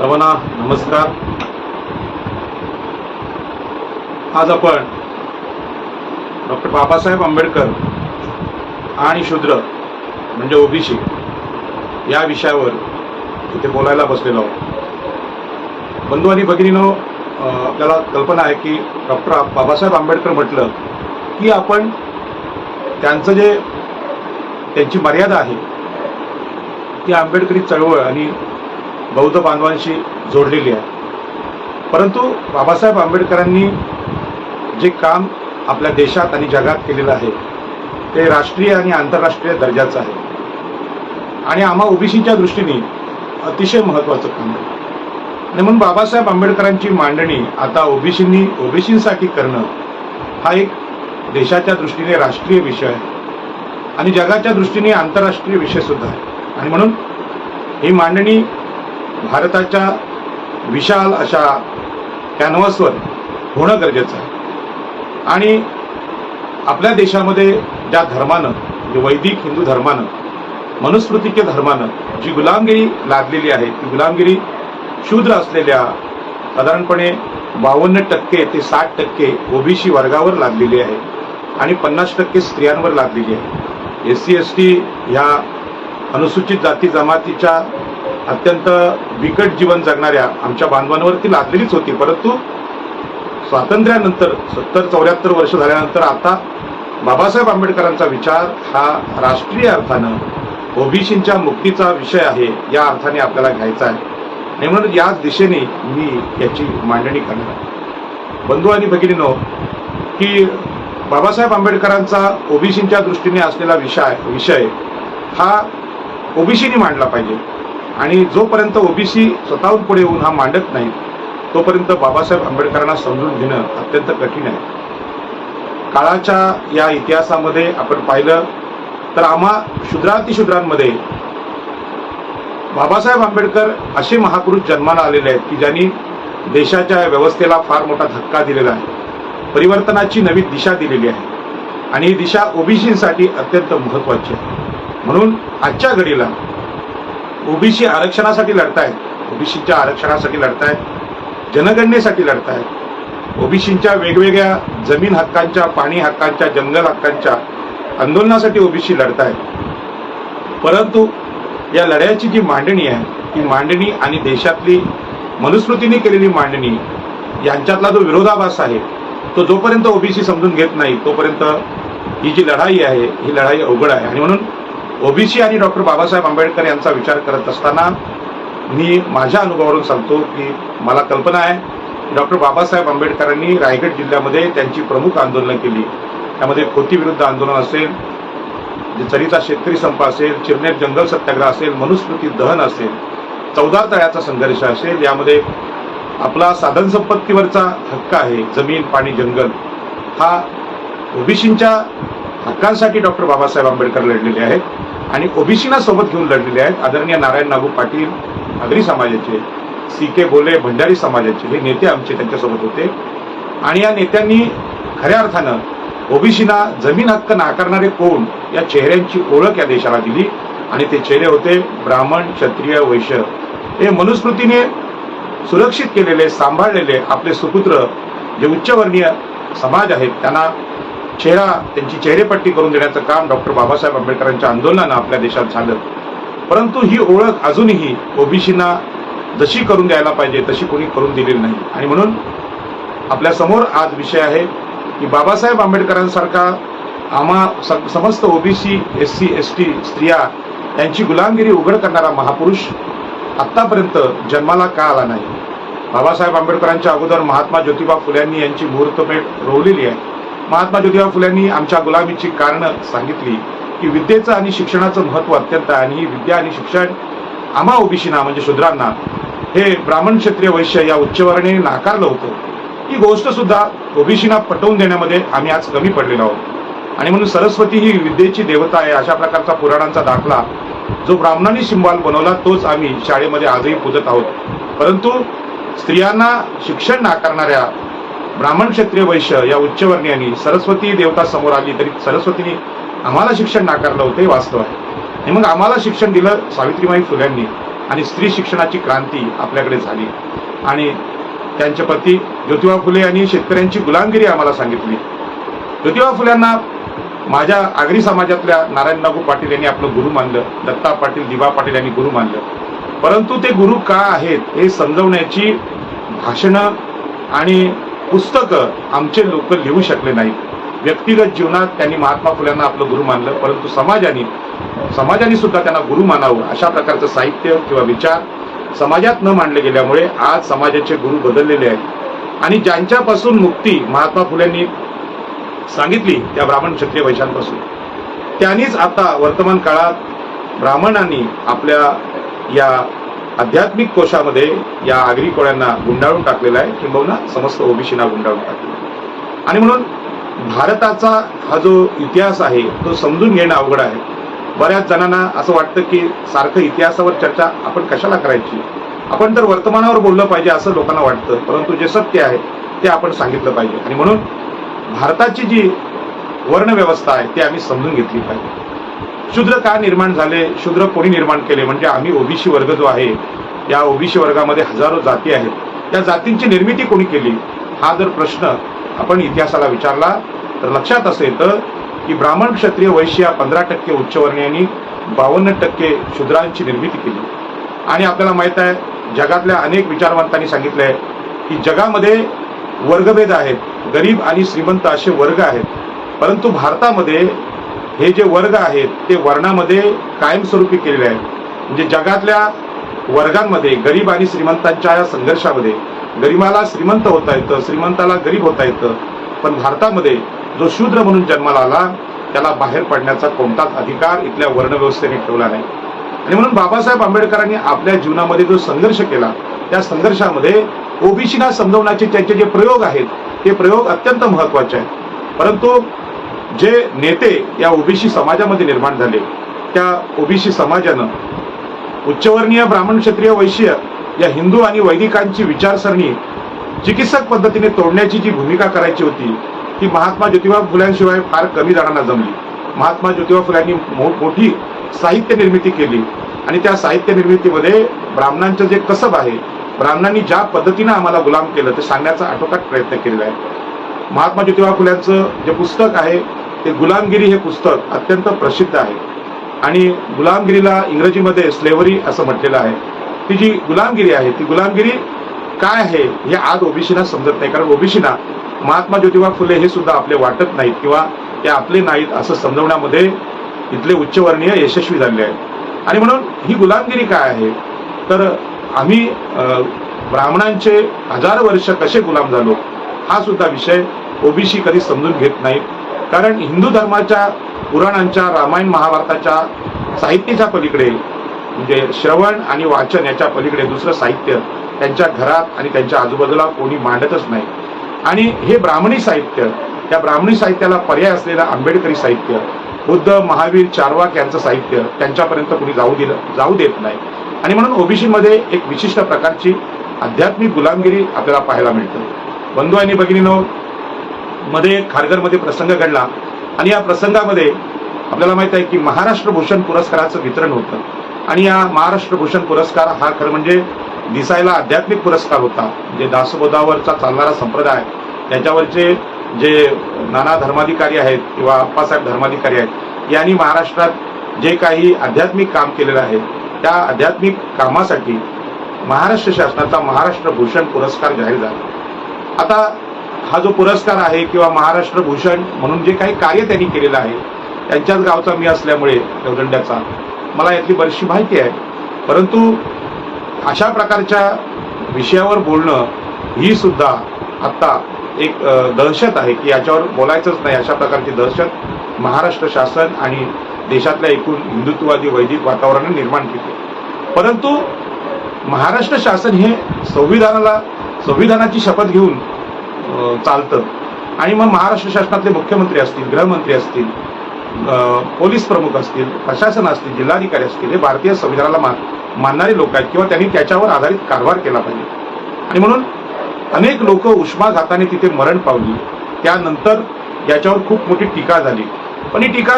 सर्वांना नमस्कार. आज आपण डॉक्टर बाबासाहेब आंबेडकर आणि शूद्र म्हणजे ओबीसी या विषयावर इथे बोलायला बसलेलो आहोत. बंधू आणि भगिनींनो, आपल्याला कल्पना आहे की डॉक्टर बाबासाहेब आंबेडकर म्हटलं की आपण त्यांची मर्यादा आहे ती आंबेडकरी चळवळ आणि बौद्ध बांधवांशी जोडलेली आहे. परंतु बाबासाहेब आंबेडकरांनी जे काम आपल्या देशात आणि जगात केलेलं आहे ते राष्ट्रीय आणि आंतरराष्ट्रीय दर्जाचं आहे आणि आम्हा ओबीसीच्या दृष्टीने अतिशय महत्त्वाचं काम आहे. आणि म्हणून बाबासाहेब आंबेडकरांची मांडणी आता ओबीसींसाठी करणं हा एक देशाच्या दृष्टीने राष्ट्रीय विषय आहे आणि जगाच्या दृष्टीने आंतरराष्ट्रीय विषय सुद्धा आहे. आणि म्हणून ही मांडणी भारताच्या विशाल अशा कॅनव्हासवर होणं गरजेचं आहे. आणि आपल्या देशामध्ये ज्या धर्मानं म्हणजे वैदिक हिंदू धर्मानं मनुस्मृतीच्या धर्मानं जी गुलामगिरी लादलेली आहे ती गुलामगिरी शूद्र असलेल्या साधारणपणे 52% ते 60% ओबीसी वर्गावर लादलेली आहे आणि 50% स्त्रियांवर लादलेली आहे. SC ST ह्या अनुसूचित जाती जमातीच्या अत्यंत बिकट जीवन जगणाऱ्या आमच्या बांधवांवरती लादलेलीच होती. परंतु स्वातंत्र्यानंतर 70-74 वर्ष झाल्यानंतर आता बाबासाहेब आंबेडकरांचा विचार हा राष्ट्रीय अर्थानं ओबीसींच्या मुक्तीचा विषय आहे या अर्थाने आपल्याला घ्यायचा आहे आणि म्हणून याच दिशेने मी याची मांडणी करणार आहे. बंधू आणि भगिनींनो, की बाबासाहेब आंबेडकरांचा ओबीसींच्या दृष्टीने असलेला विषय हा ओबीसीने मांडला पाहिजे आणि जोपर्यंत ओबीसी स्वतःहून पुढे येऊन हा मांडत नाही तोपर्यंत बाबासाहेब आंबेडकरांना समजून घेणं अत्यंत कठीण आहे. काळाच्या या इतिहासामध्ये आपण पाहिलं तर आम्हा शूद्रातिशूद्रांमध्ये बाबासाहेब आंबेडकर असे महापुरुष जन्माला आलेले आहेत की ज्यांनी देशाच्या व्यवस्थेला फार मोठा धक्का दिलेला आहे, परिवर्तनाची नवी दिशा दिलेली आहे आणि ही दिशा ओबीसींसाठी अत्यंत महत्त्वाची आहे. म्हणून आजच्या घडीला ओबीसी आरक्षणासाठी लढतायत, ओबीसीच्या आरक्षणासाठी लढतायत, जनगणनेसाठी लढतायत, ओबीसींच्या वेगवेगळ्या जमीन हक्कांच्या, पाणी हक्कांच्या, जंगल हक्कांच्या आंदोलनासाठी ओबीसी लढतायत. परंतु या लढ्याची जी मांडणी आहे ती मांडणी आणि देशातली मनुस्मृतीने केलेली मांडणी यांच्यातला जो विरोधाभास आहे तो जोपर्यंत ओबीसी समजून घेत नाही तोपर्यंत ही जी लढाई आहे ही लढाई अवघड आहे. आणि म्हणून ओबीसी आणि डॉक्टर बाबासाहेब आंबेडकर यांचा विचार करत असताना मी माझ्या अनुभवावरून सांगतो की मला कल्पना आहे डॉक्टर बाबासाहेब आंबेडकरांनी रायगड जिल्ह्यामध्ये त्यांची प्रमुख आंदोलनं केली. त्यामध्ये खोती विरुद्ध आंदोलन असेल, चरीचा शेतकरी संप असेल, चिरनेर जंगल सत्याग्रह असेल, मनुस्मृती दहन असेल, 14 तळ्याचा संघर्ष असेल, यामध्ये आपला साधन संपत्तीवरचा हक्क आहे जमीन, पाणी, जंगल, हा ओबीसींच्या हक्कांसाठी डॉक्टर बाबासाहेब आंबेडकर लढलेले आहेत आणि ओबीसींना सोबत घेऊन लढलेले आहेत. आदरणीय नारायण नागू पाटील आगरी समाजाचे, CK बोले भंडारी समाजाचे हे नेते आमचे त्यांच्यासोबत होते आणि या नेत्यांनी खऱ्या अर्थानं ओबीसींना जमीन हक्क नाकारणारे कोण या चेहऱ्यांची ओळख या देशाला दिली आणि ते चेहरे होते ब्राह्मण, क्षत्रिय, वैश्य. हे मनुस्मृतीने सुरक्षित केलेले, सांभाळलेले आपले सुपुत्र जे उच्चवर्णीय समाज आहेत त्यांना त्यांची चेहरेपट्टी करून देण्याचं काम डॉक्टर बाबासाहेब आंबेडकरांच्या आंदोलनानं आपल्या देशात झालं. परंतु ही ओळख अजूनही ओबीसींना जशी करून द्यायला पाहिजे तशी कोणी करून दिलेली नाही. आणि म्हणून आपल्या समोर आज विषय आहे की बाबासाहेब आंबेडकरांसारखा आम्हा समस्त ओबीसी, SC ST स्त्रिया यांची गुलामगिरी उघड करणारा महापुरुष आत्तापर्यंत जन्माला का आला नाही. बाबासाहेब आंबेडकरांच्या अगोदर महात्मा ज्योतिबा फुल्यांनी यांची मुहूर्तमेढ रोवलेली आहे. महात्मा ज्योतिबा फुल्यांनी आमच्या गुलामीची कारणं सांगितली की विद्येचं आणि शिक्षणाचं महत्त्व अत्यंत आहे आणि ही विद्या आणि शिक्षण आम्हा ओबीसींना म्हणजे शूद्रांना हे ब्राह्मण, क्षत्रिय, वैश्य या उच्चवर्णीने नाकारलं होतं. ही गोष्ट सुद्धा ओबीसींना पटवून देण्यामध्ये आम्ही आज कमी पडलेलो आहोत. आणि म्हणून सरस्वती ही विद्येची देवता आहे अशा प्रकारचा पुराणांचा दाखला जो ब्राह्मणांनी सिंबॉल बनवला तोच आम्ही शाळेमध्ये आजही पूजत आहोत. परंतु स्त्रियांना शिक्षण नाकारणाऱ्या ब्राह्मण, क्षत्रिय, वैश्य या उच्चवर्णीयांनी सरस्वती देवता समोर आली तरी सरस्वतीने आम्हाला शिक्षण नाकारलं होतं हे वास्तव आहे. आणि मग आम्हाला शिक्षण दिलं सावित्रीबाई फुल्यांनी आणि स्त्री शिक्षणाची क्रांती आपल्याकडे झाली. आणि त्यांचे पती ज्योतिबा फुले यांनी शेतकऱ्यांची गुलामगिरी आम्हाला सांगितली. ज्योतिबा फुल्यांना माझ्या आगरी समाजातल्या नारायण नागू पाटील यांनी आपलं गुरु मानलं, दत्ता पाटील, दिवा पाटील यांनी गुरु मानलं. परंतु ते गुरु का आहेत हे समजवण्याची भाषणं आणि पुस्तकं आमचे लोक लिहू शकले नाहीत. व्यक्तिगत जीवनात त्यांनी महात्मा फुल्यांना आपलं गुरु मानलं, परंतु समाजाने सुद्धा त्यांना गुरु मानावं अशा प्रकारचं साहित्य किंवा विचार समाजात न मांडले गेल्यामुळे आज समाजाचे गुरु बदललेले आहेत. आणि ज्यांच्यापासून मुक्ती महात्मा फुल्यांनी सांगितली त्या ब्राह्मण क्षत्रिय वैश्यांपासून, त्यांनीच आता वर्तमान काळात ब्राह्मणांनी आपल्या या आध्यात्मिक कोशामध्ये या आगरी कोळ्यांना गुंडाळून टाकलेला आहे, किंबहुना समस्त ओबीसीना गुंडाळून टाकलेला. आणि म्हणून भारताचा हा जो इतिहास आहे तो समजून घेणं अवघड आहे. बऱ्याच जणांना असं वाटतं की सारखं इतिहासावर चर्चा आपण कशाला करायची, आपण तर वर्तमानावर बोललं पाहिजे असं लोकांना वाटतं. परंतु जे सत्य आहे ते आपण सांगितलं पाहिजे. आणि म्हणून भारताची जी वर्णव्यवस्था आहे ती आम्ही समजून घेतली पाहिजे. शूद्र का निर्माण झाले, शूद्र कोणी निर्माण केले, म्हणजे आम्ही ओबीसी वर्ग जो आहे, या ओबीसी वर्गामध्ये हजारो जाती आहेत, त्या जातींची निर्मिती कोणी केली, हा जर प्रश्न आपण इतिहासाला विचारला तर लक्षात असं येतं की ब्राह्मण क्षत्रिय वैश्य 15% उच्चवर्णीयांनी 52% शूद्रांची निर्मिती केली. आणि आपल्याला माहित आहे जगातल्या अनेक विचारवंतांनी सांगितलंय की जगामध्ये वर्गभेद आहेत, गरीब आणि श्रीमंत असे वर्ग आहेत, परंतु भारतामध्ये हे जे वर्ग आहेत ते वर्णामध्ये कायमस्वरूपी केलेले आहेत. म्हणजे जगातल्या वर्गांमध्ये गरीब आणि श्रीमंतांच्या या संघर्षामध्ये गरीबाला श्रीमंत होता येतं, श्रीमंताला गरीब होता येतं, पण भारतामध्ये जो शूद्र म्हणून जन्माला आला त्याला बाहेर पडण्याचा कोणताच अधिकार इथल्या वर्णव्यवस्थेने ठेवला नाही. आणि म्हणून बाबासाहेब आंबेडकरांनी आपल्या जीवनामध्ये जो संघर्ष केला त्या संघर्षामध्ये ओबीसीना समजवण्याचे त्यांचे जे प्रयोग आहेत ते प्रयोग अत्यंत महत्वाचे आहेत. परंतु जे नेते या ओबीसी समाजामध्ये निर्माण झाले त्या ओबीसी समाजानं उच्चवर्णीय ब्राह्मण क्षत्रिय वैश्य या हिंदू आणि वैदिकांची विचारसरणी चिकित्सक पद्धतीने तोडण्याची जी भूमिका करायची होती ती महात्मा ज्योतिबा फुल्यांशिवाय फार कमी जणांना जमली. महात्मा ज्योतिबा फुल्यांनी मोठी साहित्य निर्मिती केली आणि त्या साहित्य निर्मितीमध्ये ब्राह्मणांचं जे कसब आहे, ब्राह्मणांनी ज्या पद्धतीनं आम्हाला गुलाम केलं ते सांगण्याचा आटोकाट प्रयत्न केलेला आहे. महात्मा ज्योतिबा फुल्यांचं जे पुस्तक आहे ते गुलामगिरी हे पुस्तक अत्यंत प्रसिद्ध आहे. आणि गुलामगिरीला इंग्रजीमध्ये स्लेव्हरी असं म्हटलेलं आहे. ती जी गुलामगिरी आहे ती गुलामगिरी काय आहे हे आज ओबीसीना समजत नाही, कारण ओबीसीना महात्मा ज्योतिबा फुले हे सुद्धा आपले वाटत नाहीत किंवा ते आपले नाहीत असं समजवण्यामध्ये इथले उच्चवर्णीय यशस्वी झाले आहेत. आणि म्हणून ही गुलामगिरी काय आहे तर आम्ही ब्राह्मणांचे हजारो वर्ष कसे गुलाम झालो हा सुद्धा विषय ओबीसी कधी समजून घेत नाहीत. कारण हिंदू धर्माच्या पुराणांच्या रामायण महाभारताच्या साहित्याच्या पलीकडे म्हणजे श्रवण आणि वाचन याच्या पलीकडे दुसरं साहित्य त्यांच्या घरात आणि त्यांच्या आजूबाजूला कोणी मांडतच नाही. आणि हे ब्राह्मणी साहित्य, त्या ब्राह्मणी साहित्याला पर्याय असलेलं आंबेडकरी साहित्य, बुद्ध महावीर चारवाक यांचं साहित्य त्यांच्यापर्यंत कोणी जाऊ देत नाही. आणि म्हणून ओबीसीमध्ये एक विशिष्ट प्रकारची आध्यात्मिक गुलामगिरी आपल्याला पाहायला मिळते. बंधू आणि भगिनींनो, मध्ये खारघरमध्ये प्रसंग घडला आणि या प्रसंगामध्ये आपल्याला माहित आहे की महाराष्ट्र भूषण पुरस्काराचं वितरण होतं. आणि या महाराष्ट्र भूषण पुरस्कार हा खरं म्हणजे दिसायला आध्यात्मिक पुरस्कार होता. म्हणजे दासबोधावरचा चालणारा संप्रदाय त्याच्यावरचे जे नाना धर्माधिकारी आहेत किंवा अप्पासाहेब धर्माधिकारी आहेत यांनी महाराष्ट्रात जे काही आध्यात्मिक काम केलेलं आहे त्या आध्यात्मिक कामासाठी महाराष्ट्र शासनाचा महाराष्ट्र भूषण पुरस्कार जाहीर झाला. आता हा जो पुरस्कार आहे किंवा महाराष्ट्र भूषण म्हणून जे काही कार्य त्यांनी केलेलं आहे त्यांच्याच गावचा मी असल्यामुळे देवदंड्याचा मला यातली बरीचशी माहिती आहे. परंतु अशा प्रकारच्या विषयावर बोलणं ही सुद्धा आता एक दहशत आहे की याच्यावर बोलायचंच नाही, अशा प्रकारची दहशत महाराष्ट्र शासन आणि देशातल्या एकूण हिंदुत्ववादी वैदिक वातावरणाने निर्माण केली. परंतु महाराष्ट्र शासन हे संविधानाची शपथ घेऊन चालतं. आणि मग महाराष्ट्र शासनातले मुख्यमंत्री असतील, गृहमंत्री असतील, पोलीस प्रमुख असतील, प्रशासन असतील, जिल्हाधिकारी असतील, हे भारतीय संविधानाला मानणारे लोक आहेत किंवा त्यांनी त्याच्यावर आधारित कारभार केला पाहिजे. आणि म्हणून अनेक लोक उष्माघाताने तिथे मरण पावली. त्यानंतर याच्यावर खूप मोठी टीका झाली. पण ही टीका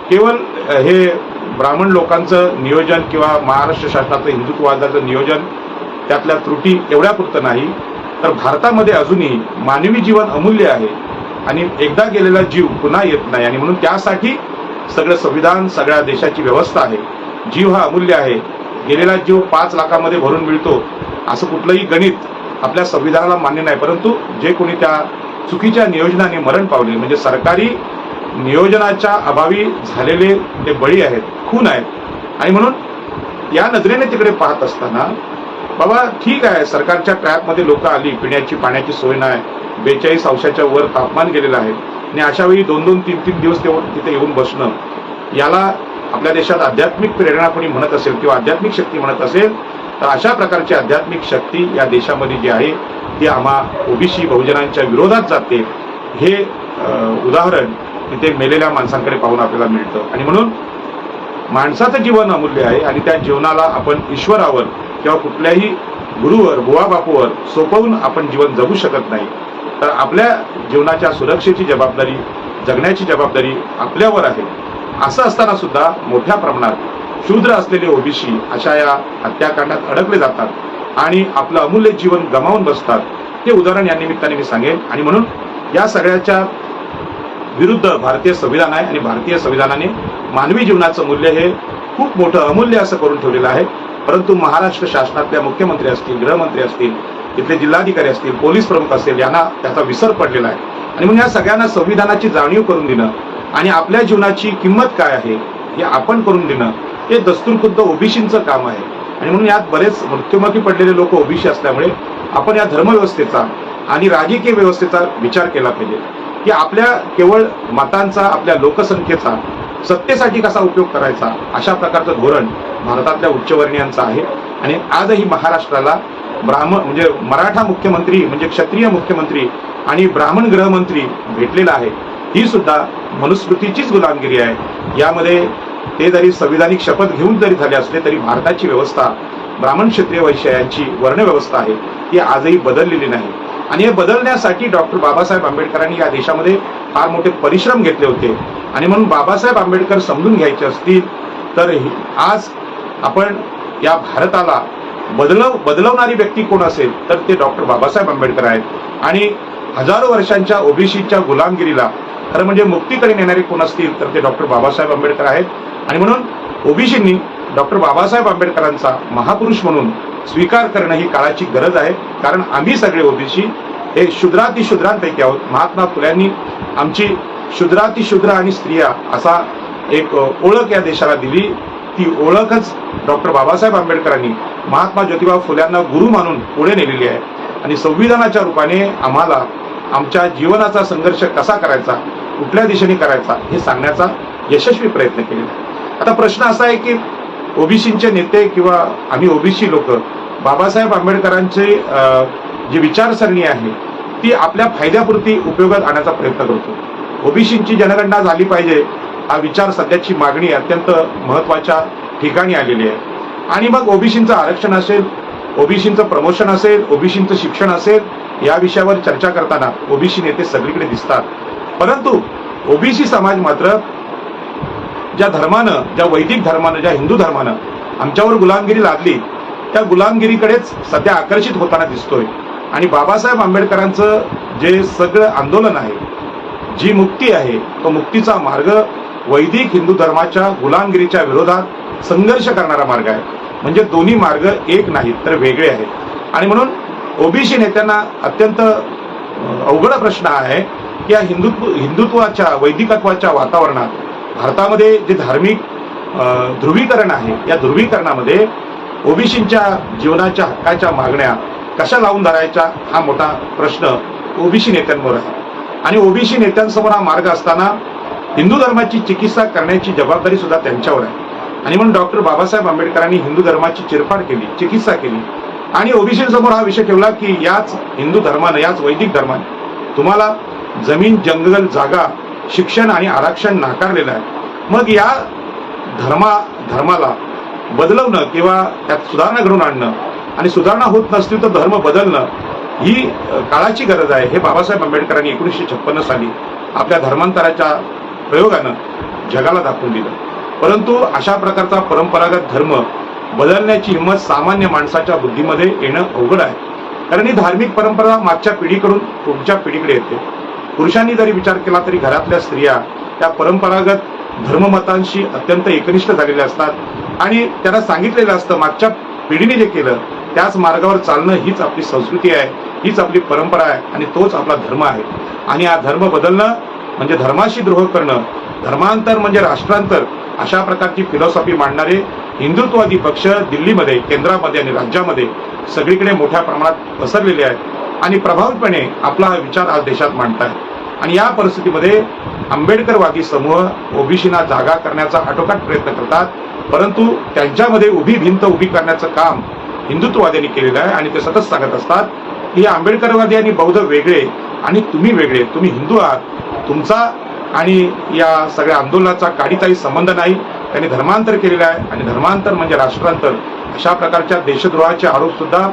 केवळ हे ब्राह्मण लोकांचं नियोजन किंवा महाराष्ट्र शासनाचं हिंदुत्ववादाचं नियोजन त्यातल्या त्रुटी एवढ्यापुरतं नाही, तर भारतामध्ये अजूनही मानवी जीवन अमूल्य आहे आणि एकदा गेलेला जीव पुन्हा येत नाही, आणि म्हणून त्यासाठी सगळं संविधान, सगळ्या देशाची व्यवस्था आहे. जीव हा अमूल्य आहे. गेलेला जीव 5 लाखामध्ये भरून मिळतो असं कुठलंही गणित आपल्या संविधानाला मान्य नाही. परंतु जे कोणी त्या चुकीच्या नियोजनाने मरण पावले, म्हणजे सरकारी नियोजनाच्या अभावी झालेले ते बळी आहेत, खून आहेत, आणि म्हणून या नजरेने तिकडे पाहत असताना बाबा ठीक आहे, सरकारच्या ट्रॅपमध्ये लोक आली, पिण्याची पाण्याची सोय नाही, 42 अंशाच्या वर तापमान गेलेलं आहे, आणि अशा वेळी 2-2, 3-3 दिवस तिथे येऊन बसणं, याला आपल्या देशात आध्यात्मिक प्रेरणा कोणी म्हणत असेल किंवा आध्यात्मिक शक्ती म्हणत असेल, तर अशा प्रकारची आध्यात्मिक शक्ती या देशामध्ये जी आहे ती आम्हा ओबीसी बहुजनांच्या विरोधात जाते. हे उदाहरण तिथे मेलेल्या माणसांकडे पाहून आपल्याला मिळतं. आणि म्हणून माणसाचं जीवन अमूल्य आहे आणि त्या जीवनाला आपण ईश्वरावर किंवा कुठल्याही गुरुवर, बुवा बापूवर सोपवून आपण जीवन जगू शकत नाही. तर आपल्या जीवनाच्या सुरक्षेची जबाबदारी, जगण्याची जबाबदारी आपल्यावर आहे. असं असताना सुद्धा मोठ्या प्रमाणात शूद्र असलेले ओबीसी अशा या हत्याकांडात अडकले जातात आणि आपलं अमूल्य जीवन गमावून बसतात. हे उदाहरण या निमित्ताने मी सांगेन. आणि म्हणून या सगळ्याच्या विरुद्ध भारतीय संविधान आहे आणि भारतीय संविधानाने मानवी जीवनाचं मूल्य हे खूप मोठं अमूल्य असं करून ठेवलेलं आहे. परंतु महाराष्ट्र शासनातल्या मुख्यमंत्री असतील, गृहमंत्री असतील, तिथले जिल्हाधिकारी असतील, पोलीस प्रमुख असतील, यांना त्याचा विसर पडलेला आहे. आणि म्हणून या सगळ्यांना संविधानाची जाणीव करून देणं आणि आपल्या जीवनाची किंमत काय आहे हे आपण करून देणं, हे दस्तूरखुद्द ओबीसींचं काम आहे. आणि म्हणून यात बरेच मृत्युमुखी पडलेले लोक ओबीसी असल्यामुळे आपण या धर्मव्यवस्थेचा आणि राजकीय व्यवस्थेचा विचार केला पाहिजे की आपल्या केवळ मतांचा, आपल्या लोकसंख्येचा सत्तेसाठी कसा उपयोग करायचा, अशा प्रकारचं धोरण भारतातल्या उच्चवर्णीयांचं आहे. आणि आजही महाराष्ट्राला ब्राह्मण म्हणजे मराठा मुख्यमंत्री म्हणजे क्षत्रिय मुख्यमंत्री आणि ब्राह्मण गृहमंत्री भेटलेला आहे. ही सुद्धा मनुस्मृतीचीच गुलामगिरी आहे. यामध्ये ते जरी संविधानिक शपथ घेऊन जरी झाले असले तरी भारताची व्यवस्था, ब्राह्मण क्षत्रिय वैश्य यांची वर्णव्यवस्था आहे ती आजही बदललेली नाही. आणि हे बदलण्यासाठी डॉक्टर बाबासाहेब आंबेडकरांनी या देशामध्ये फार मोठे परिश्रम घेतले होते. आणि म्हणून बाबासाहेब आंबेडकर समजून घ्यायचे असतील तर आज आपण या भारताला बदलवणारी व्यक्ती कोण असेल तर ते डॉक्टर बाबासाहेब आंबेडकर आहेत. आणि हजारो वर्षांच्या ओबीसीच्या गुलामगिरीला खरं म्हणजे मुक्तीकडे नेणारे कोण असतील तर ते डॉक्टर बाबासाहेब आंबेडकर आहेत. आणि म्हणून ओबीसींनी डॉक्टर बाबासाहेब आंबेडकरांचा महापुरुष म्हणून स्वीकार करणं ही काळाची गरज आहे. कारण आम्ही सगळे ओबीसी हे शूद्रातिशूद्रांपैकी आहोत. महात्मा फुल्यांनी आमची शूद्रातिशूद्र आणि स्त्रिया असा एक ओळख या देशाला दिली. ती ओळखच डॉक्टर बाबासाहेब आंबेडकरांनी महात्मा ज्योतिबा फुल्यांना गुरु मानून पुढे नेलेली आहे. आणि संविधानाच्या रूपाने आम्हाला आमच्या जीवनाचा संघर्ष कसा करायचा, कुठल्या दिशेने करायचा हे सांगण्याचा यशस्वी प्रयत्न केलेला आहे. आता प्रश्न असा आहे की ओबीसींचे नेते किंवा आम्ही ओबीसी लोक बाबासाहेब आंबेडकरांचे जी विचारसरणी आहे ती आपल्या फायद्यापुरती उपयोगात आणण्याचा प्रयत्न करतो. ओबीसींची जनगणना झाली पाहिजे हा विचार सध्याची मागणी अत्यंत महत्वाच्या ठिकाणी आलेली आहे. आणि मग ओबीसींचं आरक्षण असेल, ओबीसींचं प्रमोशन असेल, ओबीसींचं शिक्षण असेल, या विषयावर चर्चा करताना ओबीसी नेते सगळीकडे दिसतात. परंतु ओबीसी समाज मात्र ज्या धर्मानं, ज्या वैदिक धर्मानं, ज्या हिंदू धर्मानं आमच्यावर गुलामगिरी लादली त्या गुलामगिरीकडेच सध्या आकर्षित होताना दिसतोय. आणि बाबासाहेब आंबेडकरांचं जे सगळं आंदोलन आहे, जी मुक्ती आहे, तो मुक्तीचा मार्ग वैदिक हिंदू धर्माच्या गुलामगिरीच्या विरोधात संघर्ष करणारा मार्ग आहे. म्हणजे दोन्ही मार्ग एक नाहीत तर वेगळे आहेत. आणि म्हणून ओबीसी नेत्यांना अत्यंत अवघड प्रश्न आहे की या हिंदुत्वाच्या, वैदिकत्वाच्या वातावरणात भारतामध्ये जे धार्मिक ध्रुवीकरण आहे, या ध्रुवीकरणामध्ये ओबीसींच्या जीवनाच्या हक्काच्या मागण्या कशा लावून धरायच्या हा मोठा प्रश्न ओबीसी नेत्यांवर आहे. आणि ओबीसी नेत्यांसमोर हा मार्ग असताना हिंदू धर्माची चिकित्सा करण्याची जबाबदारी सुद्धा त्यांच्यावर आहे. आणि म्हणून डॉक्टर बाबासाहेब आंबेडकरांनी हिंदू धर्माची चिरफाड केली, चिकित्सा केली आणि ओबीसींसमोर हा विषय ठेवला की याच हिंदू धर्मानं, याच वैदिक धर्माने तुम्हाला जमीन, जंगल, जागा, शिक्षण आणि आरक्षण नाकारलेलं आहे. मग या धर्माला बदलवणं किंवा त्यात सुधारणा घडवून आणणं आणि सुधारणा होत नसतील तर धर्म बदलणं ही काळाची गरज आहे. हे बाबासाहेब आंबेडकरांनी 1956 साली आपल्या धर्मांतराच्या प्रयोगानं जगाला दाखवून दिलं. परंतु अशा प्रकारचा परंपरागत धर्म बदलण्याची हिंमत सामान्य माणसाच्या बुद्धीमध्ये येणं अवघड आहे. कारण ही धार्मिक परंपरा मागच्या पिढीकडून पुढच्या पिढीकडे येते. पुरुषांनी जरी विचार केला तरी घरातल्या स्त्रिया त्या परंपरागत धर्ममतांशी अत्यंत एकनिष्ठ झालेल्या असतात आणि त्यांना सांगितलेलं असतं मागच्या पिढीने जे केलं त्याच मार्गावर चालणं हीच आपली संस्कृती आहे, हीच आपली परंपरा आहे आणि तोच आपला धर्म आहे. आणि हा धर्म बदलणं म्हणजे धर्माशी द्रोह करणं, धर्मांतर म्हणजे राष्ट्रांतर, अशा प्रकारची फिलॉसॉफी मांडणारे हिंदुत्ववादी पक्ष दिल्लीमध्ये, केंद्रामध्ये आणि राज्यामध्ये सगळीकडे मोठ्या प्रमाणात पसरलेले आहेत आणि प्रभावीपणे आपला हा विचार आज देशात मांडतायत. आणि या परिस्थितीमध्ये आंबेडकरवादी समूह ओबीसींना जागा करण्याचा आटोकाट प्रयत्न करतात, परंतु त्यांच्यामध्ये उभी भिंत उभी करण्याचं काम हिंदुत्ववाद्यांनी केलेलं आहे. आणि ते सतत सांगत असतात की आंबेडकरवादी आणि बौद्ध वेगळे आणि तुम्ही वेगळे, तुम्ही हिंदू आहात, तुमचा आणि या सगळ्या आंदोलनाचा काहीही संबंध नाही. त्यांनी धर्मांतर केलेलं आहे आणि धर्मांतर म्हणजे राष्ट्रांतर, अशा प्रकारच्या देशद्रोहाचे आरोप सुद्धा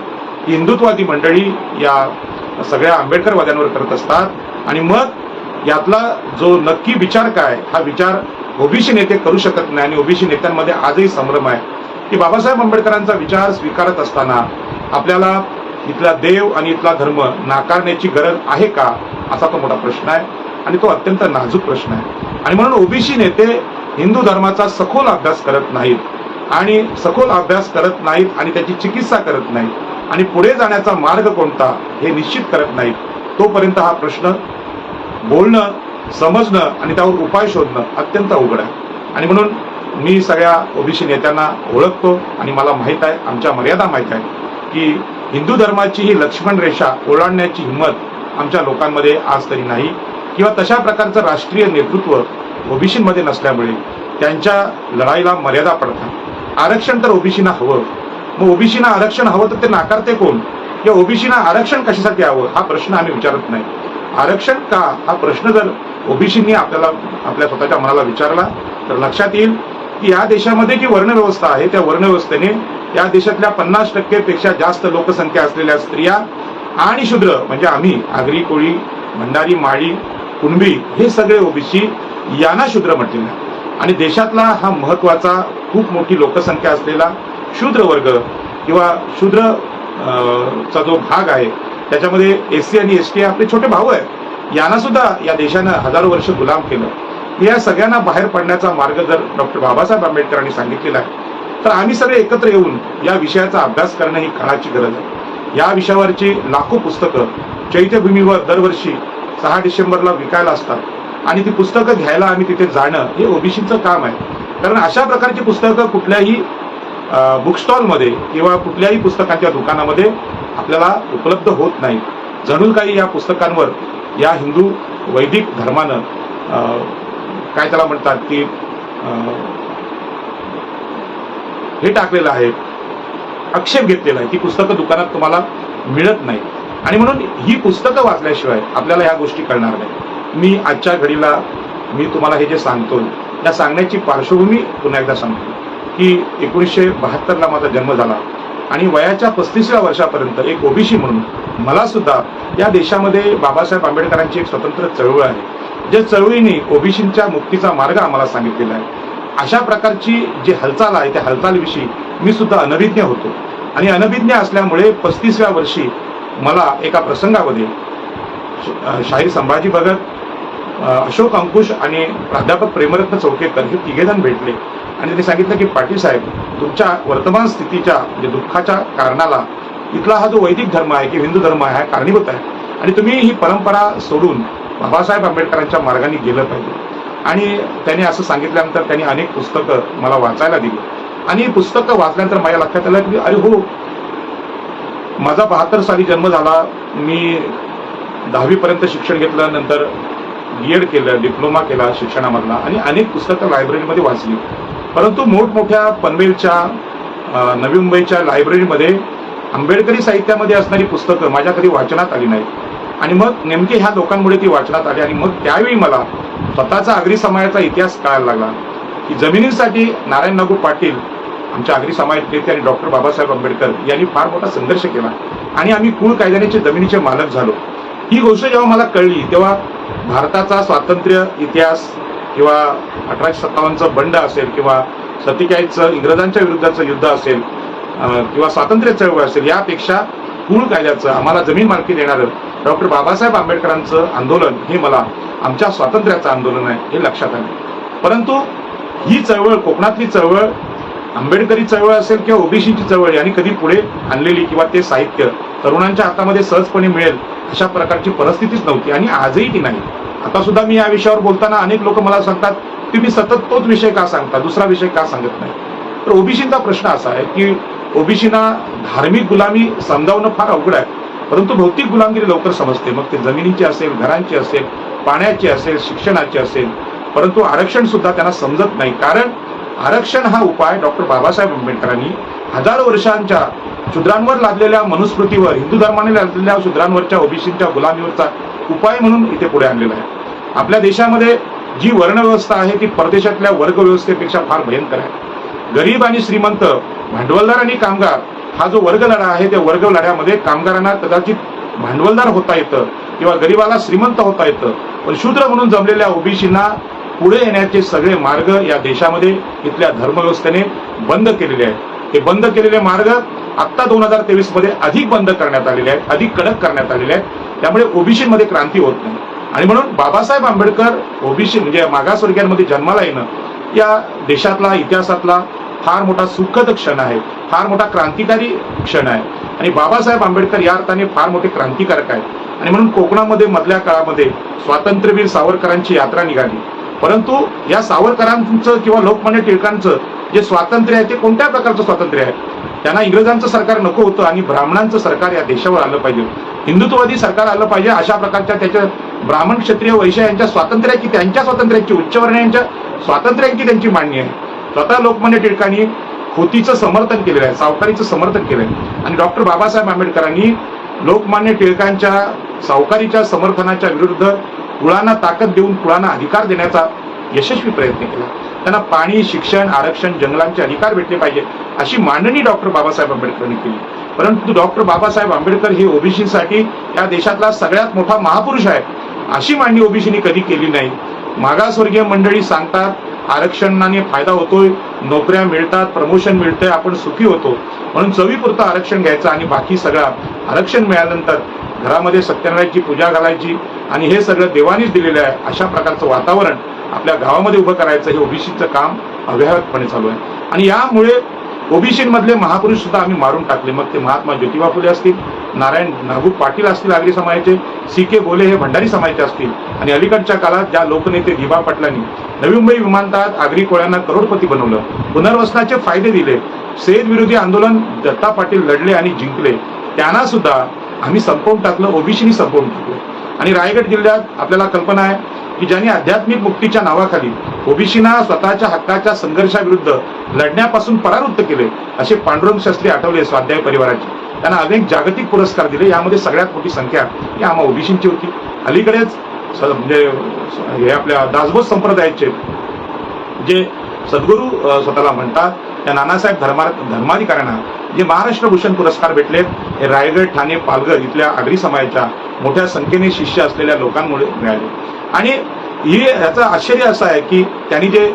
हिंदुत्ववादी मंडळी या सगळ्या आंबेडकरवाद्यांवर करत असतात. आणि मग यातला जो नक्की विचार काय, हा विचार ओबीसी नेते करू शकत नाही. आणि ओबीसी नेत्यांमध्ये आजही संभ्रम आहे की बाबासाहेब आंबेडकरांचा विचार स्वीकारत असताना आपल्याला इथला देव आणि इथला धर्म नाकारण्याची गरज आहे का, असा तो मोठा प्रश्न आहे आणि तो अत्यंत नाजूक प्रश्न आहे. आणि म्हणून ओबीसी नेते हिंदू धर्माचा सखोल अभ्यास करत नाहीत आणि सखोल अभ्यास करत नाहीत आणि त्याची चिकित्सा करत नाहीत आणि पुढे जाण्याचा मार्ग कोणता हे निश्चित करत नाहीत. तोपर्यंत हा प्रश्न बोलणं, समजणं आणि त्यावर उपाय शोधणं अत्यंत अवघड आहे. आणि म्हणून मी सगळ्या ओबीसी नेत्यांना ओळखतो आणि मला माहीत आहे, आमच्या मर्यादा माहीत आहे की हिंदू धर्माची ही लक्ष्मण रेषा ओलांडण्याची हिंमत आमच्या लोकांमध्ये आज तरी नाही किंवा तशा प्रकारचं राष्ट्रीय नेतृत्व ओबीसीमध्ये नसल्यामुळे त्यांच्या लढाईला मर्यादा पडतात. आरक्षण तर ओबीसीना हवं, मग ओबीसीना आरक्षण हवं तर ते नाकारते कोण, किंवा ओबीसीना आरक्षण कशासाठी हवं हा प्रश्न आम्ही विचारत नाही. आरक्षण का हा प्रश्न जर ओबीसींनी आपल्या स्वतःच्या मनाला विचारला तर लक्षात येईल की या देशामध्ये जी वर्णव्यवस्था आहे त्या वर्णव्यवस्थेने या देशातल्या 50% पेक्षा जास्त लोकसंख्या असलेल्या स्त्रिया आणि शूद्र म्हणजे आम्ही आगरी, कोळी, भंडारी, माळी, कुणबी हे सगळे ओबीसी यांना शूद्र म्हटलेलं आहे. आणि देशातला हा महत्वाचा खूप मोठी लोकसंख्या असलेला शूद्र वर्ग किंवा शूद्र चा जो भाग आहे त्याच्यामध्ये एससी आणि एसटी आपले छोटे भाऊ आहेत, यांना सुद्धा या देशानं हजारो वर्ष गुलाम केलं. या सगळ्यांना बाहेर पडण्याचा मार्ग जर डॉक्टर बाबासाहेब आंबेडकरांनी सांगितलेला आहे तर आम्ही सगळे एकत्र येऊन या विषयाचा अभ्यास करणं ही काळाची गरज आहे. या विषयावरची लाखो पुस्तकं चैत्यभूमीवर दरवर्षी 6 डिसेंबरला विकायला असतात आणि ती पुस्तकं घ्यायला आम्ही तिथे जाणं हे ओबीसीचं काम आहे. कारण अशा प्रकारची पुस्तकं कुठल्याही बुक स्टॉलमध्ये किंवा कुठल्याही पुस्तकांच्या दुकानामध्ये आपल्याला उपलब्ध होत नाही. जणू काही या पुस्तकांवर या हिंदू वैदिक धर्मानं काय त्याला म्हणतात की हे टाकलेलं आहे, आक्षेप घेतलेला आहे. ती पुस्तकं दुकानात तुम्हाला मिळत नाही आणि म्हणून ही पुस्तकं वाचल्याशिवाय आपल्याला ह्या गोष्टी कळणार नाही. मी आजच्या घडीला मी तुम्हाला हे जे सांगतो या सांगण्याची पार्श्वभूमी पुन्हा एकदा सांगतो की 1972ला माझा जन्म झाला आणि वयाच्या 35व्या वर्षापर्यंत एक ओबीसी म्हणून मला सुद्धा या देशामध्ये बाबासाहेब आंबेडकरांची एक स्वतंत्र चळवळ आहे, ज्या चळवळीने ओबीसींच्या मुक्तीचा मार्ग आम्हाला सांगितलेला आहे. अशा प्रकारची जी हालचाल आहे त्या हालचालीविषयी मी सुद्धा अनभिज्ञ होतो आणि अनभिज्ञ असल्यामुळे 35व्या वर्षी मला एका प्रसंगामध्ये शाहीर संभाजी भगत, अशोक अंकुश आणि प्राध्यापक प्रेमरत्न चौकेकर हे तिघेजण भेटले आणि त्यांनी सांगितलं की पाटील साहेब, तुमच्या वर्तमान स्थितीच्या म्हणजे दुःखाच्या कारणाला इथला हा जो वैदिक धर्म आहे की हिंदू धर्म आहे हा कारणीभूत आहे आणि तुम्ही ही परंपरा सोडून बाबासाहेब आंबेडकरांच्या मार्गाने गेलं पाहिजे. आणि त्यांनी असं सांगितल्यानंतर त्यांनी अनेक पुस्तकं मला वाचायला दिली आणि पुस्तकं वाचल्यानंतर माझ्या लक्षात आलं की अरे हो, माझा 72 साली जन्म झाला, मी 10वी पर्यंत शिक्षण घेतलं, नंतर BEd केलं, डिप्लोमा केला शिक्षणामधला आणि अनेक पुस्तकं लायब्ररीमध्ये वाचली. परंतु मोठमोठ्या पनवेलच्या, नवी मुंबईच्या लायब्ररीमध्ये आंबेडकरी साहित्यामध्ये असणारी पुस्तकं माझ्या कधी वाचनात आली नाहीत आणि मग नेमके ह्या लोकांमुळे ती वाचनात आली. आणि मग त्यावेळी मला स्वतःचा आगरी समाजाचा इतिहास कळायला लागला की जमिनीसाठी नारायण नागू पाटील आमच्या आगरी समाज नेते आणि डॉक्टर बाबासाहेब आंबेडकर यांनी फार मोठा संघर्ष केला आणि आम्ही कुळ कायद्याचे जमिनीचे मालक झालो. ही गोष्ट जेव्हा मला कळली तेव्हा भारताचा स्वातंत्र्य इतिहास किंवा 1857चं बंड असेल किंवा सतीकाईचं इंग्रजांच्या विरुद्धचं युद्ध असेल किंवा स्वातंत्र्य चळवळ असेल, यापेक्षा कुळ कायद्याचं आम्हाला जमीन मालकी देणारं डॉक्टर बाबासाहेब आंबेडकरांचं आंदोलन हे मला आमच्या स्वातंत्र्याचं आंदोलन आहे हे लक्षात आलं. परंतु ही चळवळ, कोकणातली चळवळ, आंबेडकरी चळवळ असेल किंवा ओबीसीची चळवळ यांनी कधी पुढे आणलेली किंवा ते साहित्य तरुणांच्या हातामध्ये सहजपणे मिळेल अशा प्रकारची परिस्थितीच नव्हती आणि आजही ती नाही. आता सुद्धा मी या विषयावर बोलताना अनेक लोक मला सांगतात तुम्ही सतत तोच विषय का सांगता, दुसरा विषय का सांगत नाही. तर ओबीसीचा प्रश्न असा आहे की ओबीसीना धार्मिक गुलामी समजावणं फार अवघड आहे, परंतु भौतिक गुलामगिरी लवकर समजते. मग ते जमिनीची असेल, घरांची असेल, पाण्याची असेल, शिक्षणाची असेल, परंतु आरक्षण सुद्धा त्यांना समजत नाही. कारण आरक्षण हा उपाय डॉक्टर बाबासाहेब आंबेडकरांनी हजारो वर्षांच्या शूद्रांवर लादलेल्या मनुस्मृतीवर, हिंदू धर्माने लादलेल्या शूद्रांवरच्या, ओबीसींच्या गुलामीवरचा उपाय म्हणून इथे पुढे आणलेला आहे. आपल्या देशामध्ये जी वर्णव्यवस्था आहे ती परदेशातल्या वर्ग व्यवस्थेपेक्षा फार भयंकर आहे. गरीब आणि श्रीमंत, भांडवलदार आणि कामगार हा जो वर्ग लढा आहे त्या वर्ग लढ्यामध्ये कामगारांना कदाचित भांडवलदार होता येतं किंवा गरीबाला श्रीमंत होता येतं, पण शूद्र म्हणून जमलेल्या ओबीसींना पुढे येण्याचे सगळे मार्ग या देशामध्ये इथल्या धर्मव्यवस्थेने बंद केलेले आहेत. हे बंद केलेले मार्ग आता 2023 मध्ये अधिक बंद करण्यात आलेले आहेत, अधिक कडक करण्यात आलेले आहेत. त्यामुळे ओबीसीमध्ये क्रांती होत नाही आणि म्हणून बाबासाहेब आंबेडकर ओबीसी म्हणजे मागासवर्गीयांमध्ये जन्माला येणं या देशातला, इतिहासातला फार मोठा सुखद क्षण आहे, फार मोठा क्रांतिकारी क्षण आहे आणि बाबासाहेब आंबेडकर या अर्थाने फार मोठे क्रांतिकारक आहेत. आणि म्हणून कोकणामध्ये मधल्या काळामध्ये स्वातंत्र्यवीर सावरकरांची यात्रा निघाली, परंतु या सावरकरांचं किंवा लोकमान्य टिळकांचं जे स्वातंत्र्य आहे ते कोणत्या प्रकारचं स्वातंत्र्य आहे? त्यांना इंग्रजांचं सरकार नको होतं आणि ब्राह्मणांचं सरकार या देशावर आलं पाहिजे, हिंदुत्ववादी सरकार आलं पाहिजे, अशा प्रकारच्या त्याच्या ब्राह्मण, क्षत्रिय, वैश्य यांच्या स्वातंत्र्याची, त्यांच्या स्वातंत्र्याची, उच्चवर्णीयांच्या स्वातंत्र्याची त्यांची मांडणी आहे. स्वतः लोकमान्य टिळकांनी खोतीचं समर्थन केलेलं आहे, सावकारीचं समर्थन केलं आहे आणि डॉक्टर बाबासाहेब आंबेडकरांनी लोकमान्य टिळकांच्या सावकारीच्या समर्थनाच्या विरुद्ध कुळांना ताकद देऊन कुळांना अधिकार देण्याचा यशस्वी प्रयत्न केला. त्यांना पाणी, शिक्षण, आरक्षण, जंगलांचे अधिकार भेटले पाहिजे अशी मांडणी डॉक्टर बाबासाहेब आंबेडकरांनी केली. परंतु डॉक्टर बाबासाहेब आंबेडकर हे ओबीसीसाठी या देशातला सगळ्यात मोठा महापुरुष आहे अशी मांडणी ओबीसीनी कधी केली नाही. मागासवर्गीय मंडळी सांगतात आरक्षणाने फायदा होतोय, नोकऱ्या मिळतात, प्रमोशन मिळतंय, आपण सुखी होतो म्हणून चवीपुरतं आरक्षण घ्यायचं आणि बाकी सगळं आरक्षण मिळाल्यानंतर घरामध्ये सत्यनारायणची पूजा घालायची आणि हे सगळं देवानीच दिलेलं आहे अशा प्रकारचं वातावरण आपल्या गावामध्ये उभं करायचं हे ओबीसीचं काम अव्याहतपणे चालू आहे. आणि यामुळे ओबीसीमधले महापुरुष सुद्धा आम्ही मारून टाकले. मग ते महात्मा ज्योतिबा फुले असतील, नारायण नागू पाटील असतील आगरी समाजाचे, सी.के. बोले हे भंडारी समाजाचे असतील आणि अलीकडच्या काळात ज्या लोकनेते दिबा पाटलांनी नवी मुंबई विमानतळात आगरी कोळ्यांना करोडपती बनवलं, पुनर्वसनाचे फायदे दिले, सेद विरोधी आंदोलन दत्ता पाटील लढले आणि जिंकले, त्यांना सुद्धा आम्ही संपवून टाकलं, ओबीसीनी संपवून टाकलं. आणि रायगड जिल्ह्यात आपल्याला कल्पना आहे की ज्यांनी आध्यात्मिक मुक्तीच्या नावाखाली ओबीसींना स्वतःच्या हक्काच्या संघर्षाविरुद्ध लढण्यापासून परावृत्त केले असे पांडुरंग शास्त्री आठवले स्वाध्याय परिवाराचे, त्यांना अनेक जागतिक पुरस्कार दिले. यामध्ये सगळ्यात मोठी संख्या ही आम्हा ओबीसींची होती. अलीकडेच म्हणजे हे आपल्या दासबोध संप्रदायाचे जे सद्गुरू स्वतःला म्हणतात त्या नानासाहेब धर्माधिकाऱ्यांना जे महाराष्ट्र भूषण पुरस्कार भेटलेत हे रायगड, ठाणे, पालघर इथल्या आगरी समाजाच्या मोठ्या संख्येने शिष्य असलेल्या लोकांमुळे मिळाले. आणि याचं आश्चर्य असं आहे की त्यांनी जे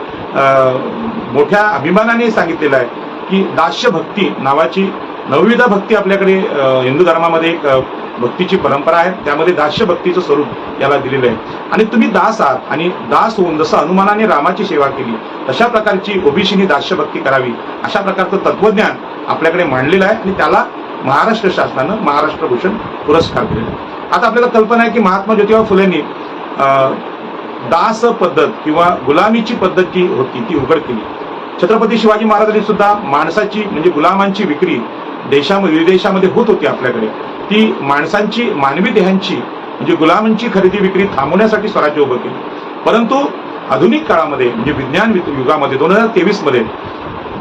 मोठ्या अभिमानाने सांगितलेलं आहे की दास्य भक्ती नावाची नवविध भक्ती आपल्याकडे हिंदू धर्मामध्ये एक भक्तीची परंपरा आहे, त्यामध्ये दास्य भक्तीचं स्वरूप याला दिलेलं आहे. आणि तुम्ही दास आहात आणि दास होऊन जसं हनुमानाने रामाची सेवा केली तशा प्रकारची ओबीसीनी दास्य भक्ती करावी अशा प्रकारचं तत्वज्ञान आपल्याकडे मांडलेलं आहे आणि त्याला महाराष्ट्र शासनानं महाराष्ट्र भूषण पुरस्कार दिलेला आहे. आता आपल्याला कल्पना आहे की महात्मा ज्योतिबा फुलेंनी दास पद्धत किंवा गुलामीची पद्धत जी होती ती उघड केली. छत्रपती शिवाजी महाराजांनी सुद्धा माणसाची म्हणजे गुलामांची विक्री देशामध्ये विदेशामध्ये होत होती आपल्याकडे, ती माणसांची मानवी देहांची म्हणजे गुलामांची खरेदी विक्री थांबवण्यासाठी स्वराज्य उभं केलं. परंतु आधुनिक काळामध्ये म्हणजे विज्ञान युगामध्ये 2023 मध्ये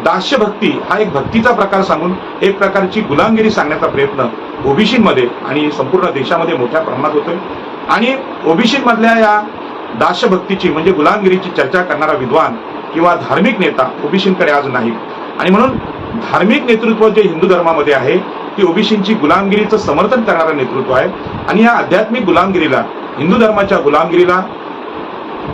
दास्य भक्ती हा एक भक्तीचा प्रकार सांगून एक प्रकारची गुलामगिरी सांगण्याचा प्रयत्न ओबीसीमध्ये आणि संपूर्ण देशामध्ये मोठ्या प्रमाणात होतोय. आणि ओबीसीमधल्या या दास्य भक्तीची म्हणजे गुलामगिरीची चर्चा करणारा विद्वान किंवा धार्मिक नेता ओबीसींकडे आज नाही. आणि म्हणून धार्मिक नेतृत्व जे हिंदू धर्मामध्ये आहे ती ओबीसींची गुलामगिरीचं समर्थन करणारं नेतृत्व आहे. आणि या आध्यात्मिक गुलामगिरीला, हिंदू धर्माच्या गुलामगिरीला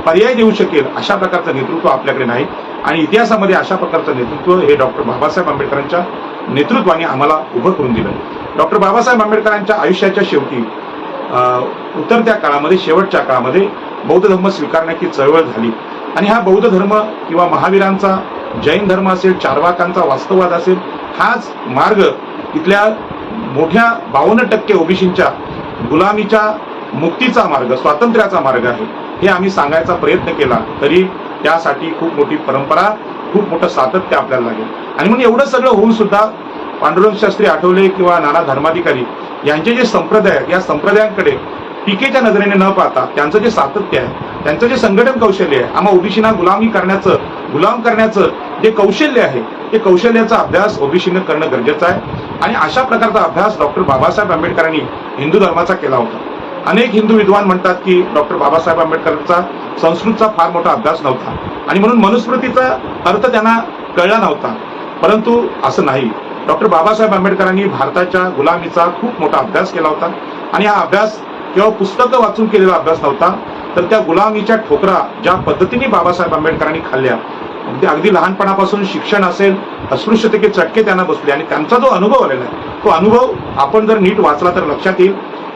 पर्याय देऊ शकेल अशा प्रकारचं नेतृत्व आपल्याकडे नाही. आणि इतिहासामध्ये अशा प्रकारचं नेतृत्व हे डॉक्टर बाबासाहेब आंबेडकरांच्या नेतृत्वाने आम्हाला उभं करून दिलं. डॉक्टर बाबासाहेब आंबेडकरांच्या आयुष्याच्या शेवटी उतरत्या काळामध्ये, शेवटच्या काळामध्ये बौद्ध धर्म स्वीकारण्याची चळवळ झाली. आणि हा बौद्ध धर्म किंवा महावीरांचा, जैन धर्म असेल, चार्वाकांचा वास्तववाद असेल, हाच मार्ग इथल्या मोठ्या 52% ओबीसींच्या गुलामीच्या मुक्तीचा मार्ग, स्वातंत्र्याचा मार्ग आहे हे आम्ही सांगायचा प्रयत्न केला. तरी त्यासाठी खूप मोठी परंपरा, खूप मोठं सातत्य आपल्याला लागेल. आणि म्हणून एवढं सगळं होऊन सुद्धा पांडुरंग शास्त्री आठवले किंवा नाना धर्माधिकारी यांचे जे संप्रदाय आहेत, या संप्रदायांकडे टीकेच्या नजरेने न पाहता त्यांचं जे सातत्य आहे, त्यांचं जे संघटन कौशल्य आहे, आम्हा ओबीसींना गुलाम करण्याचं जे कौशल्य आहे, ते कौशल्याचा अभ्यास ओबीसीनं करणं गरजेचं आहे. आणि अशा प्रकारचा अभ्यास डॉक्टर बाबासाहेब आंबेडकरांनी हिंदू धर्माचा केला होता. अनेक हिंदू विद्वान म्हणतात की डॉक्टर बाबासाहेब आंबेडकरांचा संस्कृतचा फार मोठा अभ्यास नव्हता आणि म्हणून मनुस्मृतीचा अर्थ त्यांना कळला नव्हता. परंतु असं नाही. डॉक्टर बाबासाहेब आंबेडकरांनी भारताच्या गुलामीचा खूप मोठा अभ्यास केला होता. आणि हा अभ्यास केवळ पुस्तकं वाचून केलेला अभ्यास नव्हता, तर त्या गुलामीच्या ठोकरा ज्या पद्धतीने बाबासाहेब आंबेडकरांनी खाल्ल्या, अगदी लहानपणापासून शिक्षण असेल, अस्पृश्यतेचे चटके त्यांना बसले आणि त्यांचा जो अनुभव आलेला आहे, तो अनुभव आपण जर नीट वाचला तर लक्षात येईल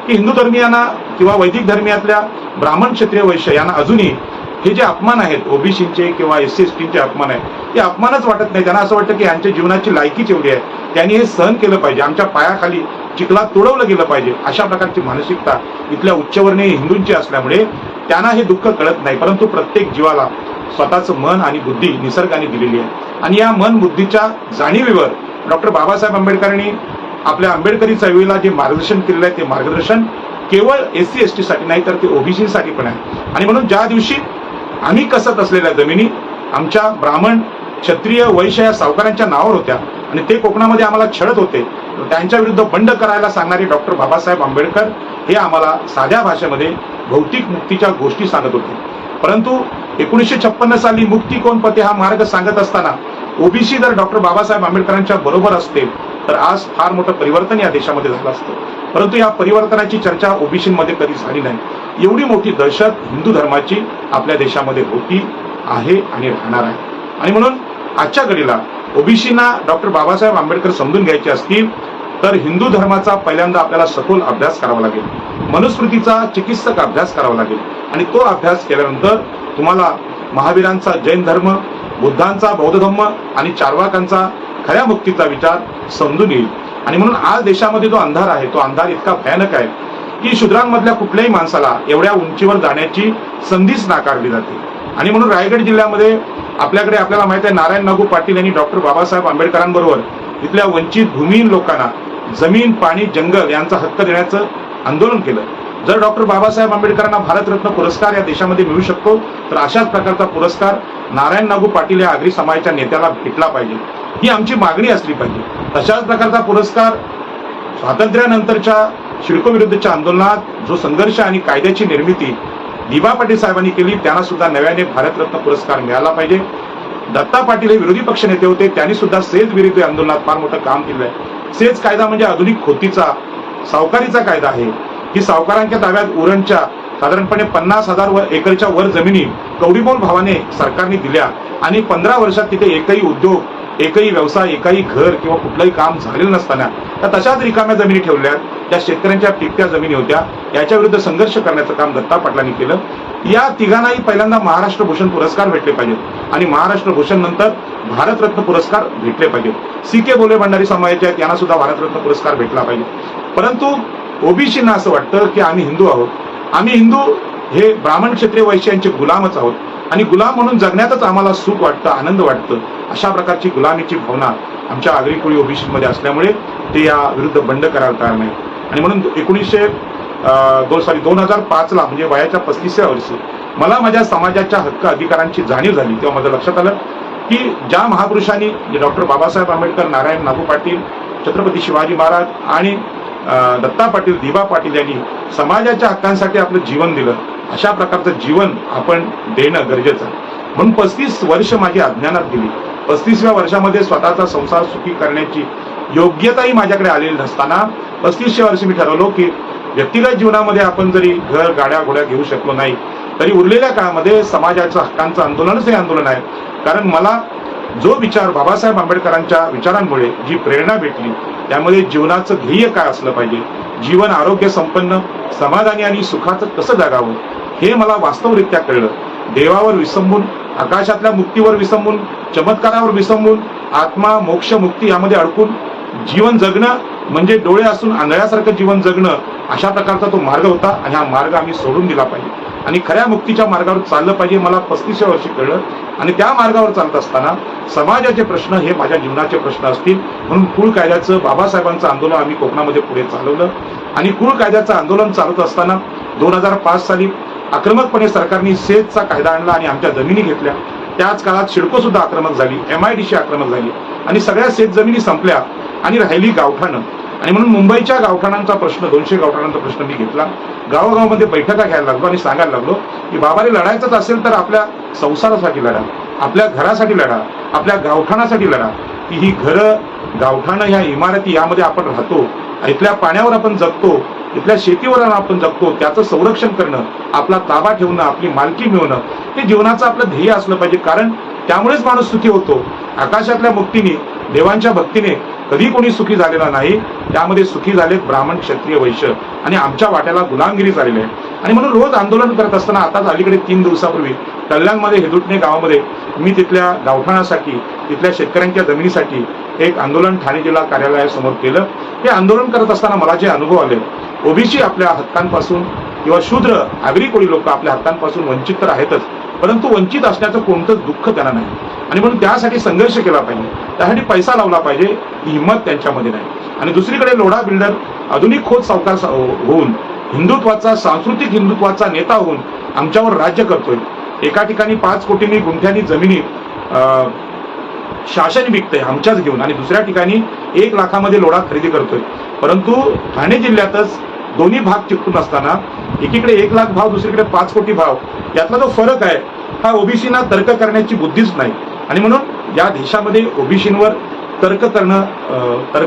की हिंदू धर्मियांना किंवा वैदिक धर्मियातल्या ब्राह्मण, क्षत्रिय, वैश्य यांना अजूनही हे जे अपमान आहेत ओबीसींचे किंवा SC STचे अपमान आहेत, ते अपमानच वाटत नाही. त्यांना असं वाटतं की यांच्या जीवनाची लायकीच एवढी आहे, त्यांनी हे सहन केलं पाहिजे, आमच्या पायाखाली चिखलात तुडवलं गेलं पाहिजे, अशा प्रकारची मानसिकता इथल्या उच्चवर्णीय हिंदूंची असल्यामुळे त्यांना हे दुःख कळत नाही. परंतु प्रत्येक जीवाला स्वतःचं मन आणि बुद्धी निसर्गाने दिलेली आहे. आणि या मन बुद्धीच्या जाणीवेवर डॉक्टर बाबासाहेब आंबेडकरांनी आपल्या आंबेडकरी चळवळीला जे मार्गदर्शन केलेलं आहे, ते मार्गदर्शन केवळ SC ST साठी नाही, तर ते ओबीसीसाठी पण आहे. आणि म्हणून ज्या दिवशी आम्ही कसत असलेल्या जमिनी आमच्या ब्राह्मण, क्षत्रिय, वैश्य या सावकारांच्या नावावर होत्या आणि ते कोकणामध्ये आम्हाला छळत होते, त्यांच्या विरुद्ध बंड करायला सांगणारे डॉक्टर बाबासाहेब आंबेडकर हे आम्हाला साध्या भाषेमध्ये भौतिक मुक्तीच्या गोष्टी सांगत होते. परंतु 1956 साली मुक्ती कोण पते हा मार्ग सांगत असताना ओबीसी जर डॉक्टर बाबासाहेब आंबेडकरांच्या बरोबर असते तर आज फार मोठं परिवर्तन या देशामध्ये झालं असतं. परंतु या परिवर्तनाची चर्चा ओबीसींमध्ये कधी झाली नाही. एवढी मोठी दहशत हिंदू धर्माची आपल्या देशामध्ये होती, आहे आणि राहणार आहे. आणि म्हणून आजच्या घडीला ओबीसींना डॉक्टर बाबासाहेब आंबेडकर समजून घ्यायचे असतील तर हिंदू धर्माचा पहिल्यांदा आपल्याला सखोल अभ्यास करावा लागेल, मनुस्मृतीचा चिकित्सक अभ्यास करावा लागेल. आणि तो अभ्यास केल्यानंतर तुम्हाला महावीरांचा जैन धर्म, बुद्धांचा बौद्ध धर्म आणि चार्वाकांचा खऱ्या मुक्तीचा विचार समजून येईल. आणि म्हणून आज देशामध्ये जो अंधार आहे, तो अंधार इतका भयानक आहे की शूद्रांमधल्या कुठल्याही माणसाला एवढ्या उंचीवर जाण्याची संधीच नाकारली जाते. आणि म्हणून रायगड जिल्ह्यामध्ये आपल्याला माहित आहे, नारायण नागू पाटील यांनी डॉक्टर बाबासाहेब आंबेडकरांबरोबर इथल्या वंचित भूमिहीन लोकांना जमीन, पाणी, जंगल यांचा हक्क देण्याचं आंदोलन केलं. जर डॉक्टर बाबासाहेब आंबेडकरांना भारतरत्न पुरस्कार या देशामध्ये मिळू शकतो तर अशाच प्रकारचा पुरस्कार नारायण नागू पाटील या आगरी समाजाच्या नेत्याला भेटला पाहिजे, ही आमची मागणी असली पाहिजे. तशाच प्रकारचा पुरस्कार स्वातंत्र्यानंतरच्या सिडको विरुद्धच्या आंदोलनात जो संघर्ष आणि कायद्याची निर्मिती दिबा पाटील साहेबांनी केली, त्यांना सुद्धा नव्याने भारतरत्न पुरस्कार मिळाला पाहिजे. दत्ता पाटील हे विरोधी पक्ष नेते होते, त्यांनी सुद्धा सेज विरुद्ध आंदोलनात फार मोठं काम केलं आहे. सेज कायदा म्हणजे आधुनिक खोतीचा, सावकारीचा कायदा आहे की सावकारांच्या ताब्यात उरणच्या साधारणपणे 50,000 एकरच्या वर जमिनी कवडीमोल भावाने सरकारने दिल्या आणि 15 वर्षात तिथे एकही उद्योग, एकही व्यवसाय, एकही घर किंवा कुठलंही काम झालेलं नसताना त्या तशाच रिकाम्या जमिनी ठेवल्या. त्या शेतकऱ्यांच्या पिकत्या जमिनी होत्या, याच्या विरुद्ध संघर्ष करण्याचं काम दत्ता पाटलांनी केलं. या तिघांनाही पहिल्यांदा महाराष्ट्र भूषण पुरस्कार भेटले पाहिजेत आणि महाराष्ट्र भूषण नंतर भारतरत्न पुरस्कार भेटले पाहिजेत. CK बोले भंडारी समाजाचे आहेत, यांना सुद्धा भारतरत्न पुरस्कार भेटला पाहिजे. परंतु ओबीसींना असं वाटतं की आम्ही हिंदू आहोत, आम्ही हिंदू हे ब्राह्मण, क्षत्रिय, वैश्य यांचे गुलामच आहोत आणि गुलाम म्हणून जगण्यातच आम्हाला सुख वाटतं, आनंद वाटतं. अशा प्रकारची गुलामीची भावना आमच्या आगरी कोळी ओबीसीमध्ये असल्यामुळे ते या विरुद्ध बंड करायला तयार नाही. आणि म्हणून 2005ला म्हणजे वयाच्या 35व्या वर्षी मला माझ्या समाजाच्या हक्क अधिकारांची जाणीव झाली. तेव्हा माझं लक्षात आलं की ज्या महापुरुषांनी डॉक्टर बाबासाहेब आंबेडकर, नारायण नागू पाटील, छत्रपती शिवाजी महाराज आणि दत्ता पाटील, दिबा पाटील यांनी समाजाच्या हक्कांसाठी आपलं जीवन दिलं, अशा प्रकारचं जीवन आपण देणं गरजेचं आहे. म्हणून 35 वर्ष माझी अज्ञानात गेली. 35व्या वर्षामध्ये स्वतःचा संसार सुखी करण्याची योग्यताही माझ्याकडे आलेली नसताना 35व्या वर्षी मी ठरवलो की व्यक्तिगत जीवनामध्ये आपण जरी घर, गाड्या, घोड्या घेऊ शकलो नाही तरी उरलेल्या काळामध्ये समाजाच्या हक्कांचं आंदोलनच हे आंदोलन आहे. कारण मला जो विचार बाबासाहेब आंबेडकरांच्या विचारांमुळे जी प्रेरणा भेटली, त्यामध्ये जीवनाचं ध्येय काय असलं पाहिजे, जीवन आरोग्य संपन्न समाधानी आणि सुखाचं कसं जगावं हे मला वास्तवरित्या कळलं. देवावर विसंबून, आकाशातल्या मुक्तीवर विसंबून, चमत्कारावर विसंबून, आत्मा मोक्ष मुक्ती यामध्ये अडकून जीवन जगणं म्हणजे डोळे असून आंधळ्यासारखं जीवन जगणं, अशा प्रकारचा तो मार्ग होता. आणि हा मार्ग आम्ही सोडून दिला पाहिजे आणि खऱ्या मुक्तीच्या मार्गावर चाललं पाहिजे, मला 35व्या वर्षी कळलं. आणि त्या मार्गावर चालत असताना समाजाचे प्रश्न हे माझ्या जीवनाचे प्रश्न असतील, म्हणून कुळ कायद्याचं बाबासाहेबांचं आंदोलन आम्ही कोकणामध्ये पुढे चालवलं. आणि कुळ कायद्याचं आंदोलन चालत असताना 2005 साली आक्रमकपणे सरकारने सेजचा कायदा आणला आणि आमच्या जमिनी घेतल्या. त्याच काळात सिडको सुद्धा आक्रमक झाली, MIDC आक्रमक झाली आणि सगळ्या शेत जमिनी संपल्या आणि राहिली गावठाणं. आणि म्हणून मुंबईच्या गावठाणांचा प्रश्न, 200 गावठाणांचा प्रश्न मी घेतला. गावागावामध्ये बैठका घ्यायला लागलो आणि सांगायला लागलो की बाबाने लढायचंच असेल तर आपल्या संसारासाठी लढा, आपल्या घरासाठी लढा, आपल्या गावठाणासाठी लढा. की ही घरं, गावठाणं, ह्या इमारती यामध्ये आपण राहतो, इथल्या पाण्यावर आपण जगतो, इथल्या शेतीवर आपण जगतो, त्याचं संरक्षण करणं, आपला ताबा ठेवणं, आपली मालकी मिळवणं हे जीवनाचं आपलं ध्येय असलं पाहिजे. कारण त्यामुळेच माणूस सुखी होतो. आकाशातल्या मुक्तीने, देवांच्या भक्तीने कधी कोणी सुखी झालेला नाही. त्यामध्ये सुखी झालेत ब्राह्मण, क्षत्रिय, वैश्य आणि आमच्या वाट्याला गुलामगिरी झालेली आहे. आणि म्हणून रोज आंदोलन करत असताना आताच अलीकडे 3 दिवसापूर्वी कल्याणमध्ये हेदुटणे गावामध्ये मी तिथल्या गावठाणासाठी, तिथल्या शेतकऱ्यांच्या जमिनीसाठी एक आंदोलन ठाणे जिल्हा कार्यालयासमोर केलं. हे आंदोलन करत असताना मला जे अनुभव आले, ओबीसी आपल्या हक्कांपासून किंवा शूद्र आगरी कोळी लोक आपल्या हक्कांपासून वंचित तर आहेतच, परंतु वंचित असण्याचं कोणतंच दुःख त्यांना नाही. आणि म्हणून त्यासाठी संघर्ष केला पाहिजे, त्यासाठी पैसा लावला पाहिजे, ही हिंमत त्यांच्यामध्ये नाही. आणि दुसरीकडे लोढा बिल्डर आधुनिक खोत सावकार होऊन, हिंदुत्वाचा, सांस्कृतिक हिंदुत्वाचा नेता होऊन आमच्यावर राज्य करतोय. एका ठिकाणी 5 कोटींनी गुंठ्यांनी जमिनी शासन विकतंय आमच्याच घेऊन, आणि दुसऱ्या ठिकाणी 1 लाखामध्ये लोढा खरेदी करतोय. परंतु ठाणे जिल्ह्यातच दोन्ही भाग चिकटून असताना एकीकडे 1 लाख भाव, दुसरीकडे 5 कोटी भाव, यातला जो फरक आहे हा ओबीसीना तर्क करण्याची बुद्धीच नाही. आणि म्हणून या देशामध्ये ओबीसींवर तर्क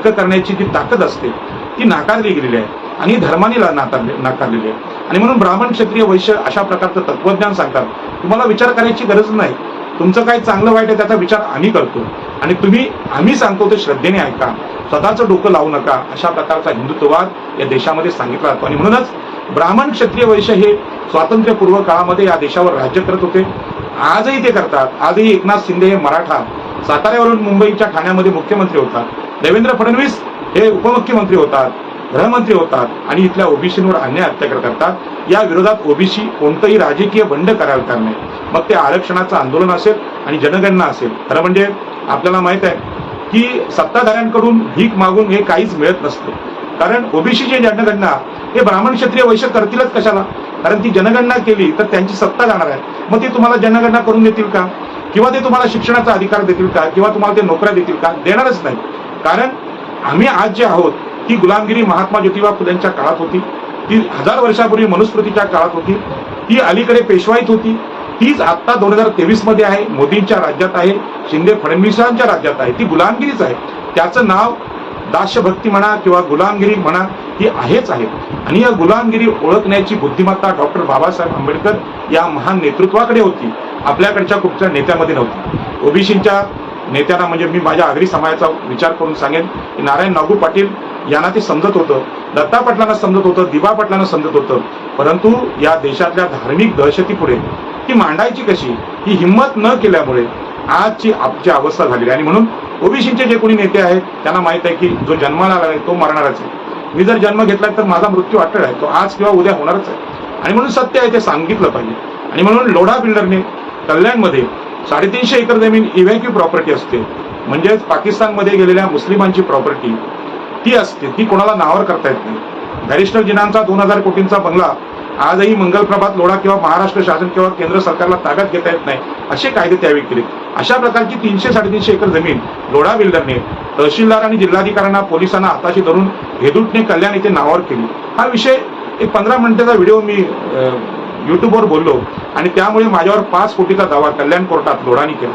करण्याची जी ताकद असते ती नाकारली गेलेली आहे आणि धर्माने नाकारलेली आहे. आणि म्हणून ब्राह्मण, क्षत्रिय, वैश्य अशा प्रकारचं तत्वज्ञान सांगतात, तुम्हाला विचार करायची गरज नाही, तुमचं काही चांगलं वाईट आहे त्याचा विचार आम्ही करतो आणि आम्ही सांगतो ते श्रद्धेने ऐका, स्वतःचं डोकं लावू नका, अशा प्रकारचा हिंदुत्ववाद या देशामध्ये सांगितला जातो. आणि म्हणूनच ब्राह्मण, क्षत्रिय, वैश्य हे स्वातंत्र्यपूर्व काळामध्ये या देशावर राज्य करत होते, आजही ते करतात. आजही एकनाथ शिंदे हे मराठा साताऱ्यावरून मुंबईच्या ठाण्यामध्ये मुख्यमंत्री होतात, देवेंद्र फडणवीस हे उपमुख्यमंत्री होतात, गृहमंत्री होतात आणि इथल्या ओबीसींवर अन्याय अत्याचार करतात. या विरोधात ओबीसी कोणतंही राजकीय बंड करायला तयार नाही. मग ते आरक्षणाचं आंदोलन असेल आणि जनगणना असेल. खरं म्हणजे आपल्याला माहित आहे की सत्ताधाऱ्यांकडून भीक मागून हे काहीच मिळत नसतं. कारण ओबीसीची जनगणना हे ब्राह्मण, क्षत्रिय, वैश्य करतीलच कशाला? कारण ती जनगणना केली तर त्यांची सत्ता जाणार आहे. मग ते तुम्हाला जनगणना करून देतील का? किंवा ते तुम्हाला शिक्षणाचा अधिकार देतील का? किंवा तुम्हाला ते नोकऱ्या देतील का? देणारच नाही. कारण आम्ही आज जे आहोत ती गुलामगिरी महात्मा ज्योतिबा फुलेंच्या काळात होती, ती 1000 वर्षापूर्वी मनुस्मृतीच्या काळात होती, ती अलीकडे पेशवाईत होती, तीच आता 2023 मध्ये आहे, मोदींच्या राज्यात आहे, शिंदे फडणवीसांच्या राज्यात आहे. ती गुलामगिरीच आहे. त्याचं नाव दास्यभक्ती म्हणा किंवा गुलामगिरी म्हणा ही आहेच आहे. आणि या गुलामगिरी ओळखण्याची बुद्धिमत्ता डॉक्टर बाबासाहेब आंबेडकर या महान नेतृत्वाकडे होती, आपल्याकडच्या कुठच्या नेत्यामध्ये नव्हती. ओबीसीच्या नेत्यांना म्हणजे मी माझ्या आगरी समाजाचा विचार करून सांगेन की नारायण नागू पाटील यांना ते समजत होतं, दत्ता पाटलांना समजत होतं, दिबा पाटलांना समजत होतं, परंतु या देशातल्या धार्मिक दहशतीपुढे ती मांडायची कशी ही हिंमत न केल्यामुळे आजची आपची अवस्था झालेली आहे. आणि म्हणून ओबीसीचे जे कोणी नेते आहेत त्यांना माहित आहे की जो जन्माला आला आहे तो मरणारच आहे. मी जर जन्म घेतला तर माझा मृत्यू अटळ आहे, तो आज किंवा उद्या होणारच आहे. आणि म्हणून सत्य आहे ते सांगितलं पाहिजे. आणि म्हणून लोढा बिल्डरने कल्याणमध्ये 350 एकर जमीन इव्हॅक्यू प्रॉपर्टी असते, म्हणजेच पाकिस्तानमध्ये गेलेल्या मुस्लिमांची प्रॉपर्टी ती असते, ती कोणाला नावावर करता येत नाही. बॅरिस्टर जिनांचा 2000 कोटींचा बंगला आजही मंगलप्रभात लोढा किंवा महाराष्ट्र शासन किंवा केंद्र सरकारला ताब्यात घेता येत नाही, असे कायदे त्यावेळी केले. अशा प्रकारची 300-350 एकर जमीन लोढा बिल्डरने तहसीलदार आणि जिल्हाधिकाऱ्यांना, पोलिसांना हाताशी धरून हेदुटणे कल्याण इथे नावावर केली. हा विषय एक 15 मिनिटाचा व्हिडिओ मी युट्यूबवर बोललो आणि त्यामुळे माझ्यावर 5 कोटीचा दावा कल्याण कोर्टात लोढानी केला.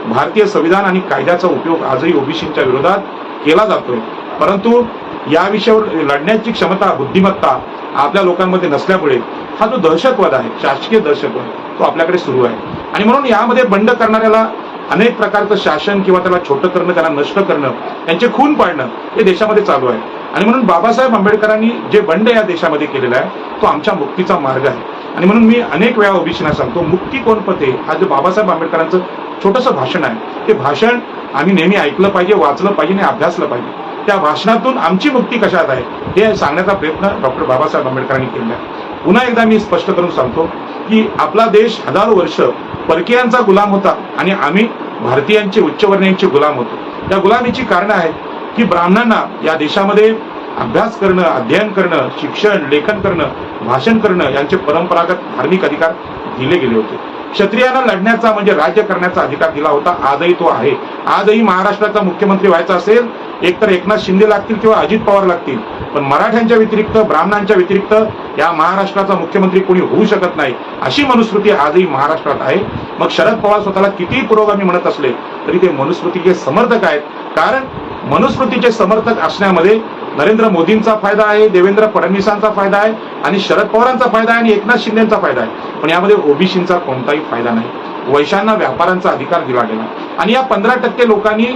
भारतीय संविधान आणि कायद्याचा उपयोग आजही ओबीसींच्या विरोधात केला जातोय, परंतु या विषयावर लढण्याची क्षमता, बुद्धिमत्ता आपल्या लोकांमध्ये नसल्यामुळे हा जो दहशतवाद आहे, शासकीय दहशतवाद, तो आपल्याकडे सुरू आहे. आणि म्हणून यामध्ये बंड करणाऱ्याला अनेक प्रकारचं शासन किंवा त्याला छोटं करणं, त्याला नष्ट करणं, त्यांचे खून पाडणं हे देशामध्ये चालू आहे. आणि म्हणून बाबासाहेब आंबेडकरांनी जे बंड या देशामध्ये केलेला आहे तो आमच्या मुक्तीचा मार्ग आहे. आणि म्हणून मी अनेक वेळा ओबीसीना सांगतो, मुक्ती कोण पते हा जे बाबासाहेब आंबेडकरांचं छोटंसं भाषण आहे, ते भाषण आम्ही नेहमी ऐकलं पाहिजे, वाचलं पाहिजे आणि अभ्यासलं पाहिजे. त्या भाषणातून आमची मुक्ती कशात आहे हे सांगण्याचा प्रयत्न डॉक्टर बाबासाहेब आंबेडकरांनी केला आहे. पुन्हा एकदा मी स्पष्ट करून सांगतो की आपला देश हजारो वर्ष परकीयांचा गुलाम होता आणि आम्ही भारतीयांचे उच्चवर्णीयांचे गुलाम होतो. त्या गुलामीची कारणं आहेत की ब्राह्मणांना या देशामध्ये अभ्यास करणं, अध्ययन करणं, शिक्षण, लेखन करणं, भाषण करणं यांचे परंपरागत धार्मिक अधिकार दिले गेले होते. क्षत्रियांना लढण्याचा म्हणजे राज्य करण्याचा अधिकार दिला होता, आजही तो आहे. आजही महाराष्ट्राचा मुख्यमंत्री व्हायचा असेल एकतर एकनाथ शिंदे लागतील किंवा अजित पवार लागतील, पण मराठ्यांच्या व्यतिरिक्त, ब्राह्मणांच्या व्यतिरिक्त या महाराष्ट्राचा मुख्यमंत्री कोणी होऊ शकत नाही, अशी मनुस्मृती आजही महाराष्ट्रात आहे. मग शरद पवार स्वतःला कितीही पुरोगामी म्हणत असले तरी ते मनुस्मृतीचे समर्थक आहेत. कारण मनुस्मृतीचे समर्थक असण्यामध्ये नरेंद्र मोदींचा फायदा आहे, देवेंद्र फडणवीसांचा फायदा आहे आणि शरद पवारांचा फायदा आहे आणि एकनाथ शिंदेचा फायदा आहे. पण यामध्ये ओबीसींचा कोणताही फायदा नाही. वैश्यांना व्यापारांचा अधिकार दिला गेला आणि या 15% लोकांनी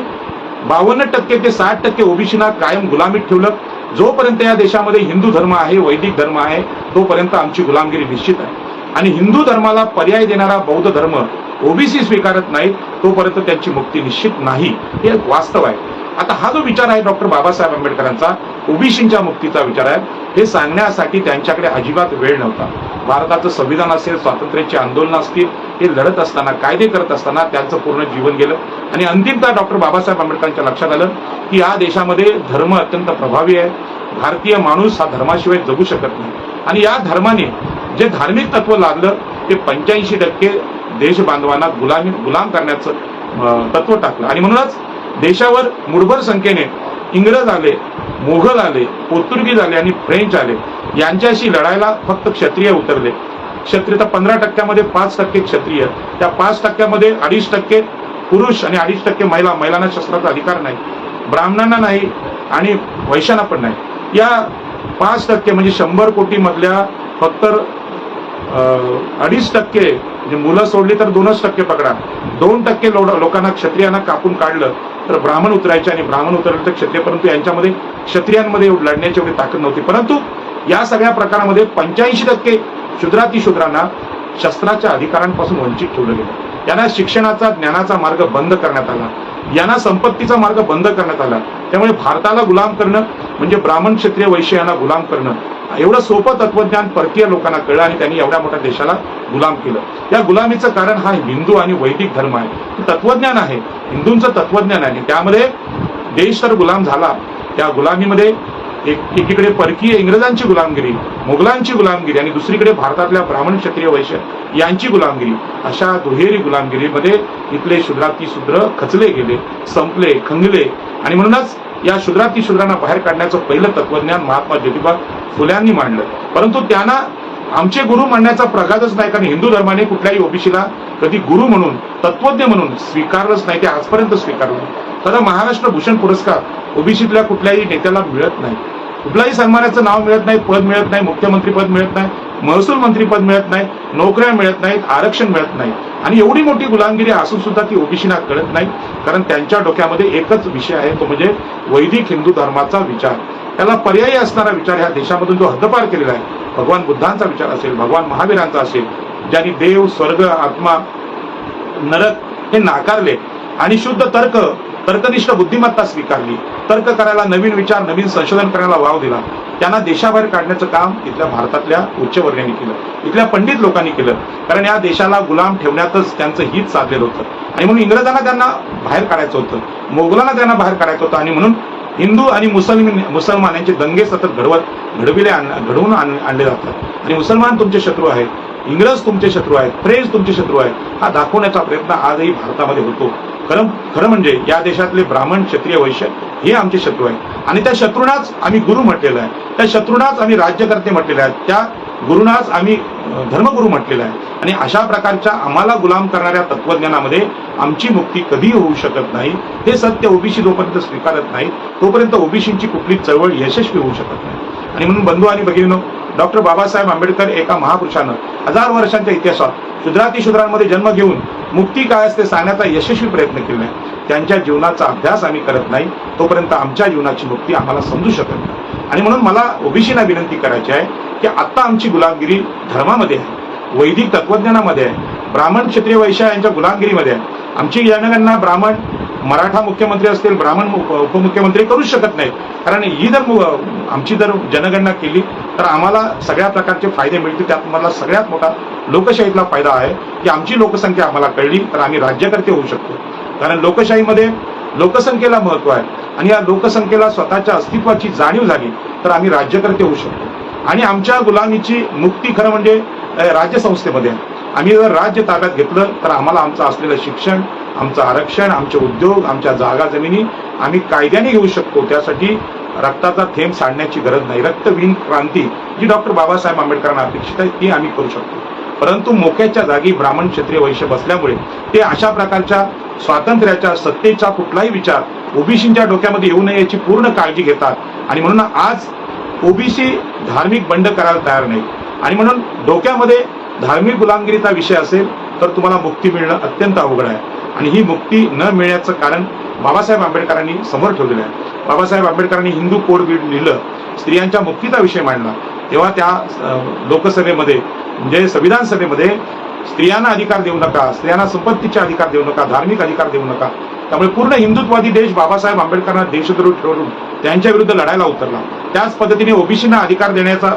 52% ते 60% ओबीसींना कायम गुलामीत ठेवलं. जोपर्यंत या देशामध्ये हिंदू धर्म आहे, वैदिक धर्म आहे, तोपर्यंत आमची गुलामगिरी निश्चित आहे. आणि हिंदू धर्माला पर्याय देणारा बौद्ध धर्म ओबीसी स्वीकारत नाहीत तोपर्यंत त्यांची मुक्ती निश्चित नाही, हे वास्तव आहे. आता हा जो विचार आहे डॉक्टर बाबासाहेब आंबेडकरांचा, ओबीसींच्या मुक्तीचा विचार आहे, हे सांगण्यासाठी त्यांच्याकडे अजिबात वेळ नव्हता. भारताचं संविधान असेल, स्वातंत्र्याची आंदोलनं असतील, हे लढत असताना, कायदे करत असताना त्यांचं पूर्ण जीवन गेलं. आणि अंतिमतः डॉक्टर बाबासाहेब आंबेडकरांच्या लक्षात आलं की या देशामध्ये धर्म अत्यंत प्रभावी आहे. भारतीय माणूस हा धर्माशिवाय जगू शकत नाही. आणि या धर्माने जे धार्मिक तत्व लादलं ते 85% देशबांधवांना गुलाम करण्याचं तत्व टाकलं. आणि म्हणूनच देशावर मुठभर संख्येने इंग्रज आले, मोघल आले, पोर्तुगीज आले आणि फ्रेंच आले. यांच्याशी लढायला फक्त क्षत्रिय उतरले. क्षत्रिय तर 15% 5% क्षत्रिय, त्या 5% 2.5% पुरुष आणि 2.5% महिला. महिलांना शस्त्राचा अधिकार नाही, ब्राह्मणांना नाही आणि वैश्यांना पण नाही. या 5% म्हणजे 100 कोटी मधल्या फक्त 2.5% म्हणजे मुलं सोडली तर 2% पकडा, 2% लोकांना, क्षत्रियांना कापून काढलं तर ब्राह्मण उतरायचे आणि ब्राह्मण उतरले तर क्षत्रिय. परंतु यांच्यामध्ये क्षत्रियांमध्ये लढण्याची एवढी ताकद नव्हती. परंतु या सगळ्या प्रकारामध्ये 85% शूद्रातिशूद्रांना शस्त्राच्या अधिकारांपासून वंचित ठेवलं गेलं. यांना शिक्षणाचा, ज्ञानाचा मार्ग बंद करण्यात आला, यांना संपत्तीचा मार्ग बंद करण्यात आला. त्यामुळे भारताला गुलाम करणं म्हणजे ब्राह्मण, क्षत्रिय, वैश्य यांना गुलाम करणं, एवढं सोपं तत्वज्ञान परकीय लोकांना कळलं आणि त्यांनी एवढ्या मोठ्या देशाला गुलाम केलं. या गुलामीचं कारण हा हिंदू आणि वैदिक धर्म आहे, तत्वज्ञान आहे, हिंदूंचं तत्वज्ञान आहे. त्यामध्ये देश तर गुलाम झाला. त्या गुलामीमध्ये एकीकडे परकीय इंग्रजांची गुलामगिरी, मुघलांची गुलामगिरी आणि दुसरीकडे भारतातल्या ब्राह्मण, क्षत्रिय, वैश्य यांची गुलामगिरी. अशा दुहेरी गुलामगिरीमध्ये इथले शूद्रातिशूद्र खचले गेले, संपले, खंगले. आणि म्हणूनच या शूद्रातिशूद्रांना बाहेर काढण्याचं पहिलं तत्वज्ञान महात्मा ज्योतिबा फुल्यांनी मांडलं. परंतु त्यांना आमचे गुरु म्हणण्याचा प्रघातच नाही, कारण हिंदू धर्माने कुठल्याही ओबीसीला कधी गुरु म्हणून, तत्वज्ञ म्हणून स्वीकारलंच नाही, ते आजपर्यंत स्वीकारलं नाही. तर महाराष्ट्र भूषण पुरस्कार ओबीसीतल्या कुठल्याही नेत्याला मिळत नाही, कुठल्याही सन्मानाचं नाव मिळत नाही, पद मिळत नाही, मुख्यमंत्री पद मिळत नाही, महसूल मंत्री पद मिळत नाही, नोकऱ्या मिळत नाहीत, आरक्षण मिळत नाही. आणि एवढी मोठी गुलामगिरी असून सुद्धा ती ओबीसीना कळत नाही, कारण त्यांच्या डोक्यामध्ये एकच विषय आहे, तो म्हणजे वैदिक हिंदू धर्माचा विचार. त्याला पर्यायी असणारा विचार ह्या देशामधून जो हद्दपार केलेला आहे, भगवान बुद्धांचा विचार असेल, भगवान महावीरांचा असेल, ज्यांनी देव, स्वर्ग, आत्मा, नरक हे नाकारले आणि शुद्ध तर्कनिष्ठ बुद्धिमत्ता स्वीकारली, तर्क करायला, नवीन विचार, नवीन संशोधन करायला वाव दिला, त्यांना देशाबाहेर काढण्याचं काम इथल्या भारतातल्या उच्चवर्णीयांनी केलं, इथल्या पंडित लोकांनी केलं. कारण या देशाला गुलाम ठेवण्यातच त्यांचं हित साधलेलं होतं. आणि म्हणून इंग्रजांना त्यांना बाहेर काढायचं होतं, मोगलांना त्यांना बाहेर काढायचं होतं. आणि म्हणून हिंदू आणि मुसलमान यांचे दंगे सतत घडवून आणले जातात. आणि मुसलमान तुमचे शत्रू आहेत, इंग्रज तुमचे शत्रू आहेत, फ्रेंच तुमचे शत्रू आहेत, हा दाखवण्याचा प्रयत्न आजही भारतामध्ये होतो. खरं म्हणजे या देशातले ब्राह्मण, क्षत्रिय, वैश्य हे आमचे शत्रू आहेत. आणि त्या शत्रूंनाच आम्ही गुरु म्हटलेलं आहे, त्या शत्रूंनाच आम्ही राज्यकर्ते म्हटलेले आहेत, त्या गुरुनाच आम्ही धर्मगुरू म्हटलेलं आहे. आणि अशा प्रकारच्या आम्हाला गुलाम करणाऱ्या तत्वज्ञानामध्ये आमची मुक्ती कधी होऊ शकत नाही. हे सत्य ओबीसी जोपर्यंत स्वीकारत नाही तोपर्यंत ओबीसींची कुठली चळवळ यशस्वी होऊ शकत नाही. आणि म्हणून बंधू आणि भगिनींनो, डॉक्टर बाबासाहेब आंबेडकर एका महापुरुषानं हजार वर्षांच्या इतिहासात शूद्रातिशूद्रांमध्ये जन्म घेऊन मुक्ती काय असते सांगण्याचा यशस्वी प्रयत्न केला आहे. त्यांच्या जीवनाचा अभ्यास आम्ही करत नाही तोपर्यंत आमच्या जीवनाची मुक्ती आम्हाला समजू शकत नाही. आणि म्हणून मला ओबीसीना विनंती करायची आहे की आता आमची गुलामगिरी धर्मामध्ये आहे, वैदिक तत्वज्ञानामध्ये आहे, ब्राह्मण क्षत्रिय वैश्य यांच्या गुलामगिरीमध्ये आहे. आमची जनगणना ब्राह्मण मराठा मुख्यमंत्री असतील, ब्राह्मण उपमुख्यमंत्री करूच शकत नाहीत. कारण ही जर आमची जर जनगणना केली तर आम्हाला सगळ्या प्रकारचे फायदे मिळतील. त्यात मला सगळ्यात मोठा लोकशाहीतला फायदा आहे की आमची लोकसंख्या आम्हाला कळली तर आम्ही राज्यकर्ते होऊ शकतो. कारण लोकशाहीमध्ये लोकसंख्येला महत्व आहे आणि या लोकसंख्येला स्वतःच्या अस्तित्वाची जाणीव झाली तर आम्ही राज्यकर्ते होऊ शकतो. आणि आमच्या गुलामीची मुक्ती खरं म्हणजे राज्यसंस्थेमध्ये आहे. आम्ही जर राज्य ताब्यात घेतलं तर आम्हाला आमचं असलेलं शिक्षण, आमचं आरक्षण, आमचे उद्योग, आमच्या जागा जमिनी आम्ही कायद्याने घेऊ शकतो. त्यासाठी रक्ताचा थेंब सांडण्याची गरज नाही. रक्तविहीन क्रांती जी डॉक्टर बाबासाहेब आंबेडकरांना अपेक्षित आहे ती आम्ही करू शकतो. परंतु मोक्याच्या जागी ब्राह्मण क्षत्रिय वैश्य बसल्यामुळे ते अशा प्रकारच्या स्वातंत्र्याच्या सत्तेचा कुठलाही विचार ओबीसींच्या डोक्यामध्ये येऊ नये याची पूर्ण काळजी घेतात. आणि म्हणून आज ओबीसी धार्मिक बंड करायला तयार नाही. आणि म्हणून डोक्यामध्ये धार्मिक गुलामगिरीचा विषय असेल तर तुम्हाला मुक्ती मिळणं अत्यंत अवघड आहे. आणि ही मुक्ती न मिळण्याचं कारण बाबासाहेब आंबेडकरांनी समोर ठेवलेलं आहे. बाबासाहेब आंबेडकरांनी हिंदू कोड लिहिलं, स्त्रियांच्या मुक्तीचा विषय मांडला, तेव्हा त्या लोकसभेमध्ये म्हणजे संविधान सभेमध्ये स्त्रियांना अधिकार देऊ नका, स्त्रियांना संपत्तीचे अधिकार देऊ नका, धार्मिक अधिकार देऊ नका. त्यामुळे पूर्ण हिंदुत्ववादी देश बाबासाहेब आंबेडकरांना देशद्रोही ठरवून त्यांच्या विरुद्ध लढायला उतरला. त्याच पद्धतीने ओबीसींना अधिकार देण्याचा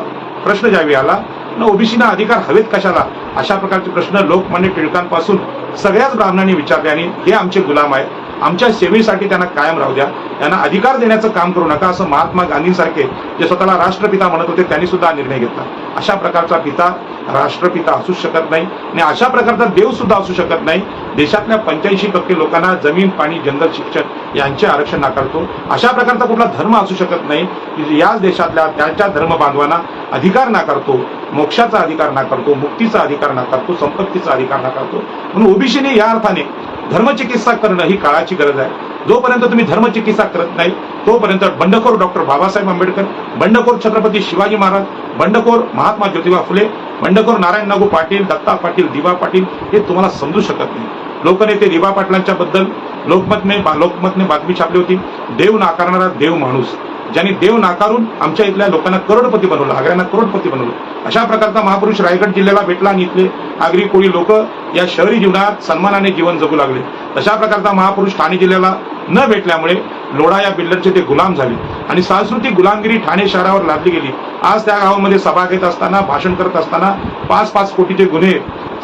प्रश्न ज्यावेळी आला, ओबीसींना अधिकार हवेत कशाला, अशा प्रकारचे प्रश्न लोकमान्य टिळकांपासून सगळ्याच ब्राह्मणांनी विचारले. आणि हे आमचे गुलाम आहेत, आमच्या सेवेसाठी त्यांना कायम राहू द्या, त्यांना अधिकार देण्याचं काम करू नका, असं महात्मा गांधींसारखे जे स्वतःला राष्ट्रपिता म्हणत होते त्यांनी सुद्धा निर्णय घेतला. अशा प्रकारचा पिता राष्ट्रपिता असू शकत नाही आणि अशा प्रकारचा देव सुद्धा असू शकत नाही. देशातल्या 85% लोकांना जमीन, पाणी, जंगल, शिक्षण यांचे आरक्षण नाकारतो. अशा प्रकारचा कुठला धर्म असू शकत नाही की याच देशातल्या त्याच्या धर्म बांधवांना अधिकार नाकारतो, मोक्षाचा अधिकार नाकारतो, मुक्तीचा अधिकार नाकारतो, संपत्तीचा अधिकार नाकारतो. म्हणून ओबीसीने या अर्थाने धर्मचिकित्सा करणं ही काळाची गरज आहे. जोपर्यंत तुम्ही धर्मचिकित्सा करत नाही तोपर्यंत बंडखोर डॉक्टर बाबासाहेब आंबेडकर, बंडखोर छत्रपती शिवाजी महाराज, बंडखोर महात्मा ज्योतिबा फुले, बंडखोर नारायण नागू पाटील, दत्ता पाटील, दिवा पाटील हे तुम्हाला समजू शकत नाही. लोकनेते दिवा पाटलांच्या बद्दल लोकमतने बातमी छापली होती, देव नाकारणारा देव माणूस, ज्यांनी देव नाकारून आमच्या इथल्या लोकांना करोडपती बनवलं, आग्र्यांना करोडपती बनवलं. अशा प्रकारचा महापुरुष रायगड जिल्ह्याला भेटला आणि इथले आगरी कोळी लोक या शहरी जीवनात सन्मानाने जीवन जगू लागले. तशा प्रकारचा महापुरुष ठाणे जिल्ह्याला न भेटल्यामुळे लोढा या बिल्डरचे ते गुलाम झाले आणि सांस्कृतिक गुलामगिरी ठाणे शहरावर लादली गेली. आज त्या गावामध्ये सभा घेत असताना, भाषण करत असताना 5-5 कोटीचे गुन्हे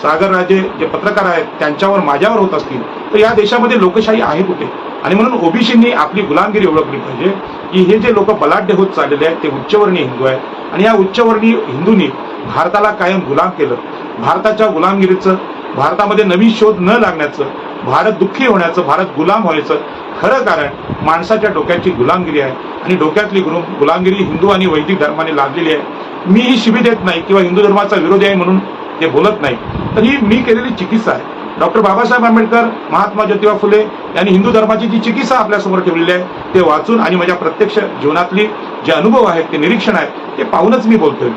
सागरराजे जे पत्रकार आहेत त्यांच्यावर, माझ्यावर होत असतील तर या देशामध्ये लोकशाही आहे कुठे? आणि म्हणून ओबीसींनी आपली गुलामगिरी ओळखली पाहिजे की हे जे लोक बलाढ्य होत चाललेले आहेत ते उच्चवर्णीय हिंदू आहेत आणि या उच्चवर्णीय हिंदूंनी भारताला कायम गुलाम केलं. भारताच्या गुलामगिरीचं, भारतामध्ये नवीन शोध न लागण्याचं, भारत दुःखी होण्याचं, भारत गुलाम व्हायचं खरं कारण माणसाच्या डोक्याची गुलामगिरी आहे. आणि डोक्यातली गुलामगिरी हिंदू आणि वैदिक धर्माने लादलेली आहे. मी ही शिवी देत नाही किंवा हिंदू धर्माचा विरोधी आहे म्हणून ते बोलत नाही, तर ही मी केलेली चिकित्सा आहे. डॉक्टर बाबासाहेब आंबेडकर, महात्मा ज्योतिबा फुले यांनी हिंदू धर्माची जी चिकित्सा आपल्यासमोर ठेवलेली आहे ते वाचून आणि माझ्या प्रत्यक्ष जीवनातली जे अनुभव आहेत, ते निरीक्षण आहेत, ते पाहूनच मी बोलतोय.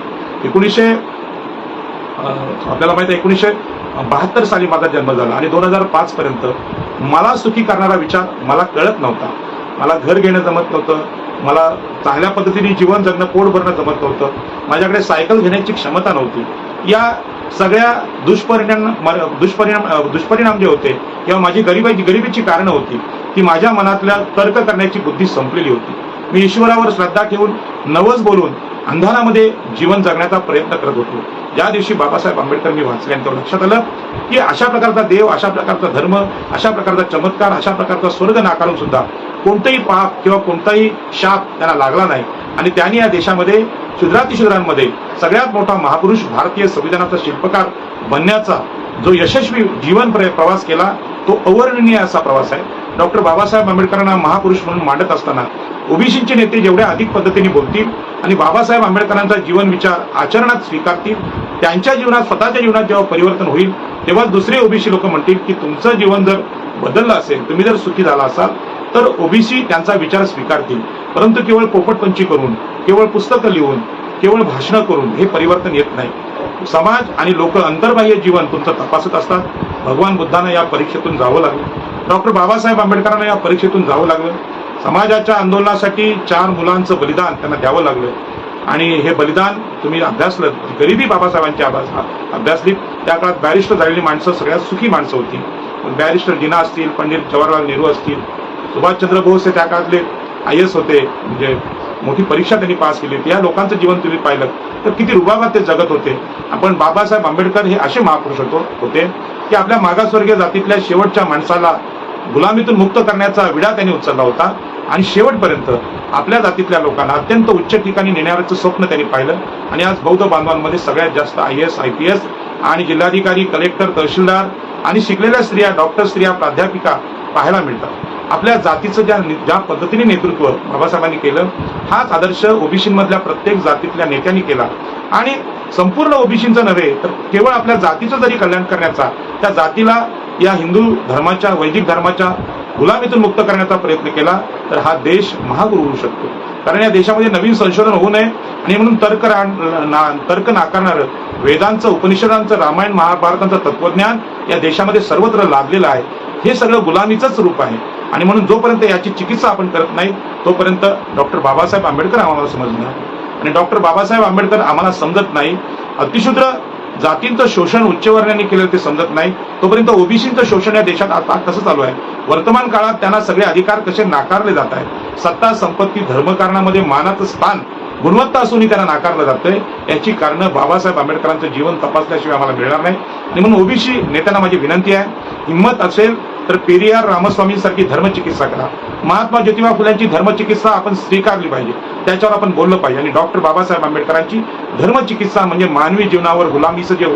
आपल्याला माहिती आहे 1972 साली माझा जन्म झाला आणि 2005 पर्यंत मला सुखी करणारा विचार मला कळत नव्हता. मला घर घेणं जमत नव्हतं, मला चांगल्या पद्धतीने जीवन जगणं, पोट भरणं जमत नव्हतं, माझ्याकडे सायकल घेण्याची क्षमता नव्हती. या सगळ्या दुष्परिणाम जे होते किंवा माझी गरिबीची कारणं होती ती माझ्या मनातल्या तर्क करण्याची बुद्धी संपलेली होती. मी ईश्वरावर श्रद्धा ठेवून, नवस बोलून अंधारामध्ये जीवन जगण्याचा प्रयत्न करत होतो. ज्या दिवशी बाबासाहेब आंबेडकर मी वाचल्यानंतर लक्षात आलं की अशा प्रकारचा देव, अशा प्रकारचा धर्म, अशा प्रकारचा चमत्कार, अशा प्रकारचा स्वर्ग नाकारून सुद्धा कोणतंही पाप किंवा कोणताही शाप त्यांना लागला नाही. आणि त्यांनी या देशामध्ये शूद्रातिशूद्रांमध्ये सगळ्यात मोठा महापुरुष, भारतीय संविधानाचा शिल्पकार बनण्याचा जो यशस्वी जीवन प्रवास केला तो अवर्णनीय असा प्रवास आहे. डॉक्टर बाबासाहेब आंबेडकरांना महापुरुष म्हणून मांडत असताना ओबीसीचे नेते जेवढ्या अधिक पद्धतीने बोलतील आणि बाबासाहेब आंबेडकरांचा जीवन विचार आचरणात स्वीकारतील, त्यांच्या जीवनात, स्वतःच्या जीवनात जेव्हा परिवर्तन होईल तेव्हा दुसरे ओबीसी लोक म्हणतील की तुमचं जीवन जर बदललं असेल, तुम्ही जर सुखी झाला असाल तर ओबीसी त्यांचा विचार स्वीकारतील. परंतु केवळ पोपटपंची करून, केवळ पुस्तकं लिहून, केवळ भाषणं करून हे परिवर्तन येत नाही. समाज आणि लोक अंतर्बाह्य जीवन तुमचं तपासत असतात. भगवान बुद्धांना या परीक्षेतून जावं लागलं, डॉक्टर बाबासाहेब आंबेडकरांना या परीक्षेतून जावं लागलं. समाजाच्या आंदोलनासाठी 4 मुलांचं बलिदान त्यांना द्यावं लागलं आणि हे बलिदान तुम्ही अभ्यासलं. गरिबी बाबासाहेबांची अभ्यासली. त्या काळात बॅरिस्टर झालेली माणसं सगळ्यात सुखी माणसं होती. बॅरिस्टर जिना असतील, पंडित जवाहरलाल नेहरू असतील, सुभाषचंद्र बोस हे त्या काळातले IAS होते, म्हणजे मोठी परीक्षा त्यांनी पास केली. या लोकांचं जीवन तुम्ही पाहिलं तर किती रुबाबात ते जगत होते. आपण बाबासाहेब आंबेडकर हे असे महापुरुष होते की आपल्या मागासवर्गीय जातीतल्या शेवटच्या माणसाला गुलामीतून मुक्त करण्याचा विडा त्यांनी उचलला होता आणि शेवटपर्यंत आपल्या जातीतल्या लोकांना अत्यंत उच्च ठिकाणी नेण्याचं स्वप्न त्यांनी पाहिलं. आणि आज बौद्ध बांधवांमध्ये सगळ्यात जास्त IAS, IPS आणि जिल्हाधिकारी, कलेक्टर, तहसीलदार आणि शिकलेल्या स्त्रिया, डॉक्टर, स्त्रिया, प्राध्यापिका पाहायला मिळतात. आपल्या जातीचं ज्या पद्धतीने नेतृत्व बाबासाहेबांनी केलं, हाच आदर्श ओबीसीमधल्या प्रत्येक जातीतल्या नेत्यांनी केला. आणि संपूर्ण ओबीसीचं नव्हे तर केवळ आपल्या जातीचं जरी कल्याण करण्याचा, त्या जातीला या हिंदू धर्माच्या, वैदिक धर्माच्या गुलामीतून मुक्त करण्याचा प्रयत्न केला तर हा देश महागुरु होऊ शकतो. कारण या देशामध्ये नवीन संशोधन होऊ नये आणि म्हणून तर्क नाकारणारं वेदांचं, उपनिषदांचं, रामायण महाभारतांचं तत्वज्ञान या देशामध्ये सर्वत्र लादलेलं आहे. हे सगळं गुलामीचंच रूप आहे. आणि म्हणून जोपर्यंत याची चिकित्सा आपण करत नाही तोपर्यंत डॉक्टर बाबासाहेब आंबेडकर आम्हाला समजणार आणि डॉक्टर बाबासाहेब आंबेडकर आम्हाला समजत नाही. अतिशूद्र जातींचं शोषण उच्चवर्णीयांनी केलेलं ते समजत नाही तोपर्यंत ओबीसीचं शोषण या देशात आता कसं चालू आहे, वर्तमान काळात त्यांना सगळे अधिकार कसे नाकारले जात आहेत, सत्ता, संपत्ती, धर्मकारणामध्ये मानाचं स्थान, गुणवत्ता असूनही त्यांना नाकारलं जातंय, याची कारणं बाबासाहेब आंबेडकरांचं जीवन तपासल्याशिवाय आम्हाला मिळणार नाही. आणि म्हणून ओबीसी नेत्यांना माझी विनंती आहे, हिंमत असेल तर पेरियार रामस्वामींसारखी धर्मचिकित्सा करा. महात्मा ज्योतिबा फुल्यांची धर्मचिकित्सा आपण स्वीकारली पाहिजे, त्याच्यावर आपण बोललं पाहिजे. आणि डॉक्टर बाबासाहेब आंबेडकरांची धर्मचिकित्सा म्हणजे मानवी जीवनावर गुलामीचं जे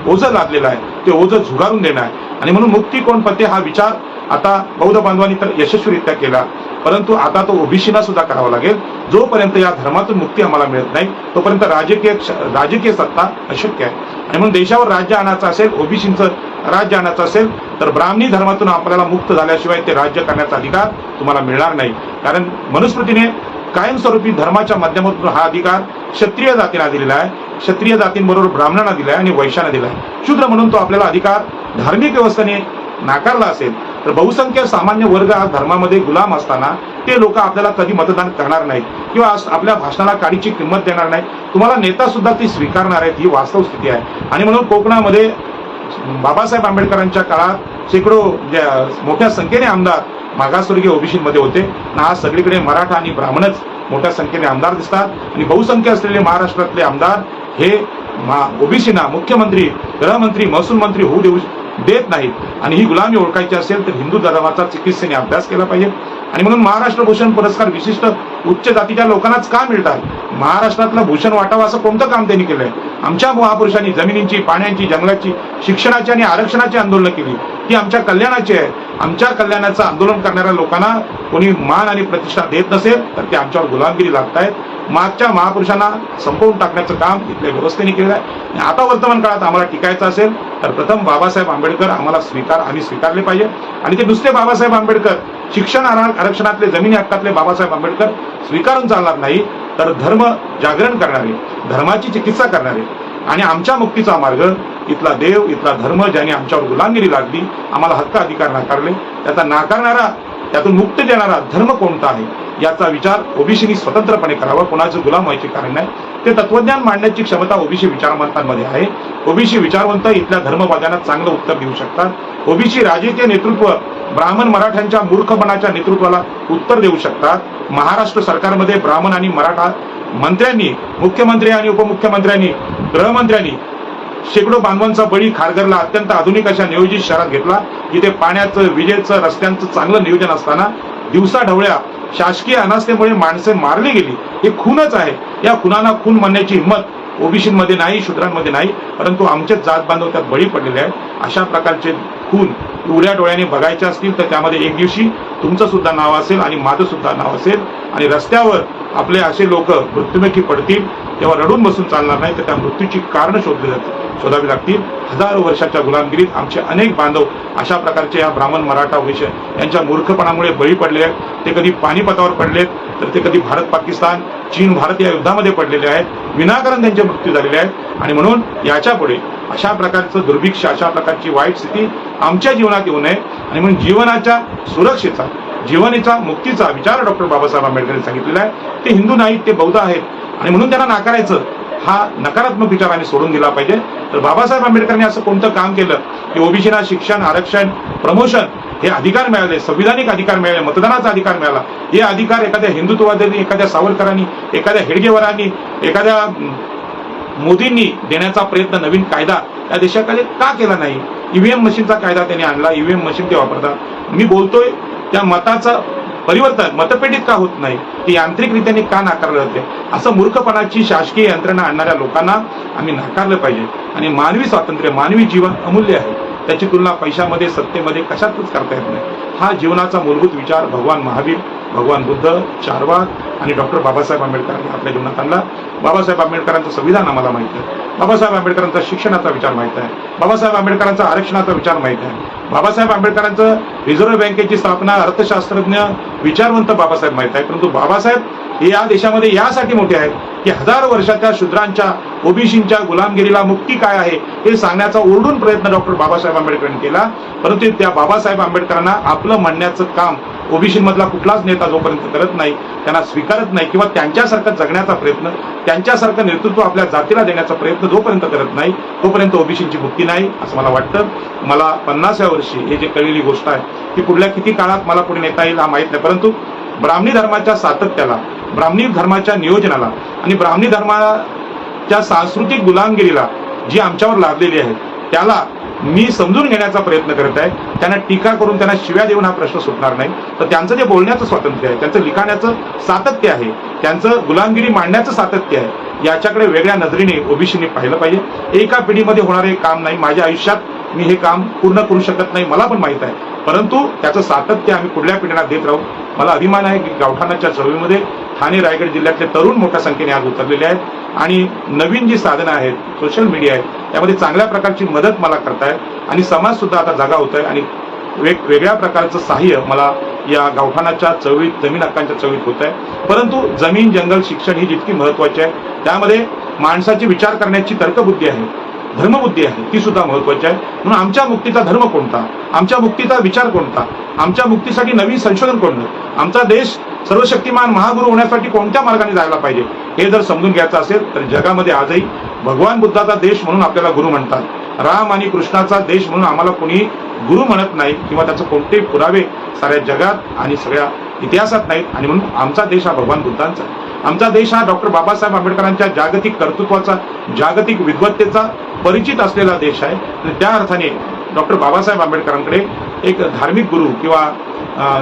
ओझं लादलेलं आहे ते ओझं झुगारून देणं आहे. आणि म्हणून मुक्ती कोण पते हा विचार आता बौद्ध बांधवांनी तर यशस्वीरित्या केला, परंतु आता तो ओबीसीना सुद्धा करावा लागेल. जोपर्यंत या धर्मातून मुक्ती आम्हाला मिळत नाही तोपर्यंत राजकीय सत्ता अशक्य आहे. आणि म्हणून देशावर राज्य आणायचं असेल, ओबीसीचं राज्य आणायचं असेल तर ब्राह्मणी धर्मातून आपल्याला मुक्त झाल्याशिवाय ते राज्य करण्याचा अधिकार तुम्हाला मिळणार नाही. कारण मनुस्मृतीने कायमस्वरूपी धर्माच्या माध्यमातून हा अधिकार क्षत्रिय जातीला दिलेला आहे, क्षत्रिय जातींबरोबर ब्राह्मणांना दिलाय आणि वैश्यांना दिलाय. शूद्र म्हणून तो आपल्याला अधिकार धार्मिक व्यवस्थेने नाकारला असेल तर बहुसंख्य सामान्य वर्ग हा धर्मामध्ये गुलाम असताना ते लोक आपल्याला कधी मतदान करणार नाहीत किंवा आपल्या भाषणाला काडीची किंमत देणार नाही. तुम्हाला नेता सुद्धा ती स्वीकारणार आहेत, ही वास्तव स्थिती आहे. आणि म्हणून कोकणामध्ये बाबासाहेब आंबेडकरांच्या काळात शेकडो मोठ्या संख्येने आमदार मागासवर्गीय ओबीसीमध्ये होते. आज सगळीकडे मराठा आणि ब्राह्मणच मोठ्या संख्येने आमदार दिसतात आणि बहुसंख्य असलेले महाराष्ट्रातले आमदार हे ओबीसीना मुख्यमंत्री, गृहमंत्री, महसूल मंत्री होऊ देत नाहीत. आणि ही गुलामी ओळखायची असेल तर हिंदू धर्माचा चिकित्सेने अभ्यास केला पाहिजे. आणि म्हणून महाराष्ट्र भूषण पुरस्कार विशिष्ट उच्च जातीच्या लोकांनाच का मिळतात? महाराष्ट्रातलं भूषण वाटावं असं कोणतं काम त्यांनी केलंय? आमच्या महापुरुषांनी जमिनींची, पाण्याची, जंगलाची, शिक्षणाची आणि आरक्षणाची आंदोलनं केली, ती आमच्या कल्याणाची आहे. आमच्या कल्याणाचं आंदोलन करणाऱ्या लोकांना कोणी मान आणि प्रतिष्ठा देत नसेल तर ते आमच्यावर गुलामगिरी लागतायत. मागच्या महापुरुषांना संपवून टाकण्याचं काम इथल्या व्यवस्थेने केलं आहे. आता वर्तमान काळात आम्हाला टिकायचं असेल तर प्रथम बाबासाहेब आंबेडकर आम्ही स्वीकारले पाहिजे. आणि ते नुसते बाबासाहेब आंबेडकर, शिक्षण आरक्षणातले, जमिनी हक्कातले बाबासाहेब आंबेडकर स्वीकारून चालणार नाही तर धर्म जागरण करणारे, धर्माची चिकित्सा करणारे आणि आमच्या मुक्तीचा मार्ग, इथला देव, इथला धर्म ज्याने आमच्यावर गुलामगिरी लागली, आम्हाला हक्क अधिकार नाकारले, त्याचा नाकारणारा, त्यातून मुक्त देणारा धर्म कोणता आहे याचा विचार ओबीसीनी स्वतंत्रपणे करावा. कोणाचं गुलाम व्हायचे कारण नाही. ते तत्वज्ञान मांडण्याची क्षमता ओबीसी विचारवंतांमध्ये आहे. ओबीसी विचारवंत इथल्या धर्मवाद्यांना चांगलं उत्तर देऊ शकतात. ओबीसी राजकीय नेतृत्व ब्राह्मण मराठ्यांच्या मूर्खपणाच्या नेतृत्वाला उत्तर देऊ शकतात. महाराष्ट्र सरकारमध्ये ब्राह्मण आणि मराठा मंत्र्यांनी, मुख्यमंत्री आणि उपमुख्यमंत्र्यांनी, गृहमंत्र्यांनी शेकडो बांधवांचा बळी खारघरला अत्यंत आधुनिक अशा नियोजित शहरात घेतला. जिथे पाण्याचं, विजेचं, रस्त्यांचं चांगलं नियोजन असताना दिवसा ढवळ्या शासकीय अनास्थेमुळे माणसे मारली गेली. हे खूनच आहे. या खुनांना खून म्हणण्याची हिंमत ओबीसीमध्ये नाही, शूद्रांमध्ये नाही, परंतु आमचे जात बांधव त्यात बळी पडलेले आहेत. अशा प्रकारचे खून उघड्या डोळ्याने बघायचे असतील तर त्यामध्ये एक दिवशी तुमचं सुद्धा नाव असेल आणि माझं सुद्धा नाव असेल. आणि रस्त्यावर आपले असे लोक मृत्युमुखी पडतील तेव्हा रडून बसून चालणार नाही, तर त्या मृत्यूची कारणं शोधावी लागतील. हजारो वर्षाच्या गुलामगिरीत आमचे अनेक बांधव अशा प्रकारचे या ब्राह्मण मराठा वैश्य यांच्या मूर्खपणामुळे बळी पडले आहेत. ते कधी पानिपतावर पडलेत, तर ते कधी भारत पाकिस्तान चीन भारत या युद्धामध्ये पडलेले आहेत. विनाकारण त्यांचे मृत्यू झालेले आहेत. आणि म्हणून याच्या पुढे अशा प्रकारचं दुर्भिक्ष, अशा प्रकारची वाईट स्थिती आमच्या जीवनात येऊ नये. आणि म्हणून जीवनाच्या सुरक्षेचा, जीवनाचा मुक्तीचा विचार डॉक्टर बाबासाहेब आंबेडकरांनी सांगितलेला आहे. ते हिंदू नाहीत, ते बौद्ध आहेत. आणि म्हणून त्यांना नाकारायचं, हा नकारात्मक विचार आम्ही सोडून दिला पाहिजे. तर बाबासाहेब आंबेडकरांनी असं कोणतं काम केलं की ओबीसीना शिक्षण, आरक्षण, प्रमोशन हे अधिकार मिळाले, संविधानिक अधिकार मिळाले, मतदानाचा अधिकार मिळाला. हे अधिकार एखाद्या हिंदुत्ववाद्यांनी, एखाद्या सावरकरांनी, एखाद्या हेडगेवारांनी, एखाद्या मोदींनी देण्याचा प्रयत्न नवीन कायदा या देशाकडे का केला नाही? ईव्हीएम मशीनचा कायदा त्यांनी आणला, ईव्हीएम मशीन ते वापरतात. मी बोलतोय त्या मताचं परिवर्तन मतपेटीत का होत नाही, ते यांत्रिकरित्याने का नाकारलं जाते? असं मूर्खपणाची शासकीय यंत्रणा आणणाऱ्या लोकांना आम्ही नाकारलं पाहिजे. आणि मानवी स्वातंत्र्य, मानवी जीवन अमूल्य आहे. त्याची तुलना पैशामध्ये, सत्तेमध्ये कशातच करता येत नाही. हा जीवनाचा मूलभूत विचार भगवान महावीर, भगवान बुद्ध, चारवाक आणि डॉक्टर बाबासाहेब आंबेडकरांनी आपल्या जीवनात आणला. बाबासाहेब आंबेडकरांचं संविधान आम्हाला माहिती आहे. बाबासाहेब आंबेडकरांचा शिक्षणाचा विचार माहिती आहे. बाबासाहेब आंबेडकरांचा आरक्षणाचा विचार माहिती आहे. बाबासाहेब आंबेडकरांचं रिझर्व्ह बँकेची स्थापना, अर्थशास्त्रज्ञ, विचारवंत बाबासाहेब माहिती आहे. परंतु बाबासाहेब हे या देशामध्ये यासाठी मोठे आहेत की हजारो वर्षाच्या शूद्रांच्या, ओबीसींच्या गुलामगिरीला मुक्ती काय आहे हे सांगण्याचा ओरडून प्रयत्न डॉक्टर बाबासाहेब आंबेडकरांनी केला. परंतु त्या बाबासाहेब आंबेडकरांना आपलं म्हणण्याचं काम ओबीसीमधला कुठलाच नेता जोपर्यंत करत नाही, त्यांना स्वीकारत नाही, किंवा त्यांच्यासारखं जगण्याचा प्रयत्न, त्यांच्यासारखं नेतृत्व आपल्या जातीला देण्याचा प्रयत्न जोपर्यंत करत नाही, तोपर्यंत ओबीसींची मुक्ती नाही असं मला वाटतं. मला 50व्या वर्षी हे जे कळलेली गोष्ट आहे ती पुढल्या किती काळात मला पुढे नेता येईल हा माहीत नाही. परंतु ब्राह्मणी धर्माच्या सातत्याला, ब्राह्मणी धर्माच्या नियोजनाला आणि ब्राह्मणी धर्माच्या सांस्कृतिक गुलामगिरीला जी आमच्यावर लादलेली आहे त्याला मी समजून घेण्याचा प्रयत्न करत आहे. त्यांना टीका करून, त्यांना शिव्या देऊन हा प्रश्न सुटणार नाही. तर त्यांचं जे बोलण्याचं स्वातंत्र्य आहे, त्यांचं लिखाणाचं सातत्य आहे, त्यांचं गुलामगिरी मांडण्याचं सातत्य आहे, याच्याकडे वेगळ्या नजरेने ओबीसीने पाहिलं पाहिजे. एका पिढीमध्ये होणारे काम नाही. माझ्या आयुष्यात मी हे काम पूर्ण करू शकत नाही, मला पण माहित आहे. परंतु त्याचं सातत्य आम्ही पुढल्या पिढीला देत राहू. मला अभिमान आहे की गावठाणाच्या चळवळीमध्ये ठाणे रायगड जिल्ह्यातले तरुण मोठ्या संख्येने आज उतरलेले आहेत. आणि नवीन जी साधनं आहेत, सोशल मीडिया आहे, त्यामध्ये चांगल्या प्रकारची मदत मला करतायत. आणि समाज सुद्धा आता जागा होत आहे. आणि वेगवेगळ्या प्रकारचं सहाय्य मला या गावठाणाच्या चळवळीत, जमीन हक्कांच्या चळवळीत होत आहे. परंतु जमीन, जंगल, शिक्षण ही जितकी महत्वाची आहे, त्यामध्ये माणसाची विचार करण्याची तर्कबुद्धी आहे, धर्मबुद्धी आहे, ती सुद्धा महत्वाची आहे. म्हणून आमच्या मुक्तीचा धर्म कोणता, आमच्या मुक्तीचा विचार कोणता, आमच्या मुक्तीसाठी नवीन संशोधन कोणतं, आमचा देश सर्वशक्तिमान महागुरु होण्यासाठी कोणत्या मार्गाने जायला पाहिजे हे जर समजून घ्यायचं असेल तर जगामध्ये आजही भगवान बुद्धाचा देश म्हणून आपल्याला गुरु म्हणतात. राम आणि कृष्णाचा देश म्हणून आम्हाला कोणी गुरु म्हणत नाही, किंवा त्याचे कोणतेही पुरावे साऱ्या जगात आणि सगळ्या इतिहासात नाहीत. आणि म्हणून आमचा देश हा भगवान बुद्धांचा आहे. आमचा देश हा डॉक्टर बाबासाहेब आंबेडकरांच्या जागतिक कर्तृत्वाचा, जागतिक विद्वत्तेचा परिचित असलेला देश आहे. त्या अर्थाने डॉक्टर बाबासाहेब आंबेडकरांकडे एक धार्मिक गुरु किंवा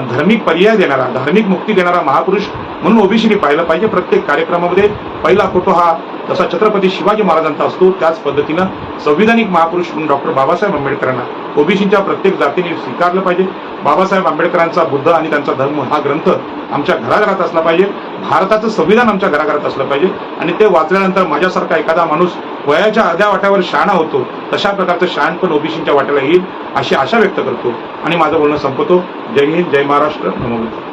धार्मिक पर्याय देणारा, धार्मिक मुक्ती देणारा महापुरुष म्हणून ओबीसीने पाहिलं पाहिजे. प्रत्येक कार्यक्रमामध्ये पहिला फोटो हा जसा छत्रपती शिवाजी महाराजांचा असतो, त्याच पद्धतीनं संविधानिक महापुरुष म्हणून डॉक्टर बाबासाहेब आंबेडकरांना ओबीसीच्या प्रत्येक जातीने स्वीकारलं पाहिजे. बाबासाहेब आंबेडकरांचा बुद्ध आणि त्यांचा धर्म हा ग्रंथ आमच्या घराघरात असला पाहिजे. भारताचं संविधान आमच्या घराघरात असलं पाहिजे. आणि ते वाचल्यानंतर माझ्यासारखा एखादा माणूस वयाच्या अर्ध्या वाट्यावर शहाणा होतो, तशा प्रकारचं शहाण पण ओबीसीच्या वाट्याला येईल अशी आशा व्यक्त करतो आणि माझं बोलणं संपवतो. जय हिंद, जय महाराष्ट्र, नमो बुद्धाय.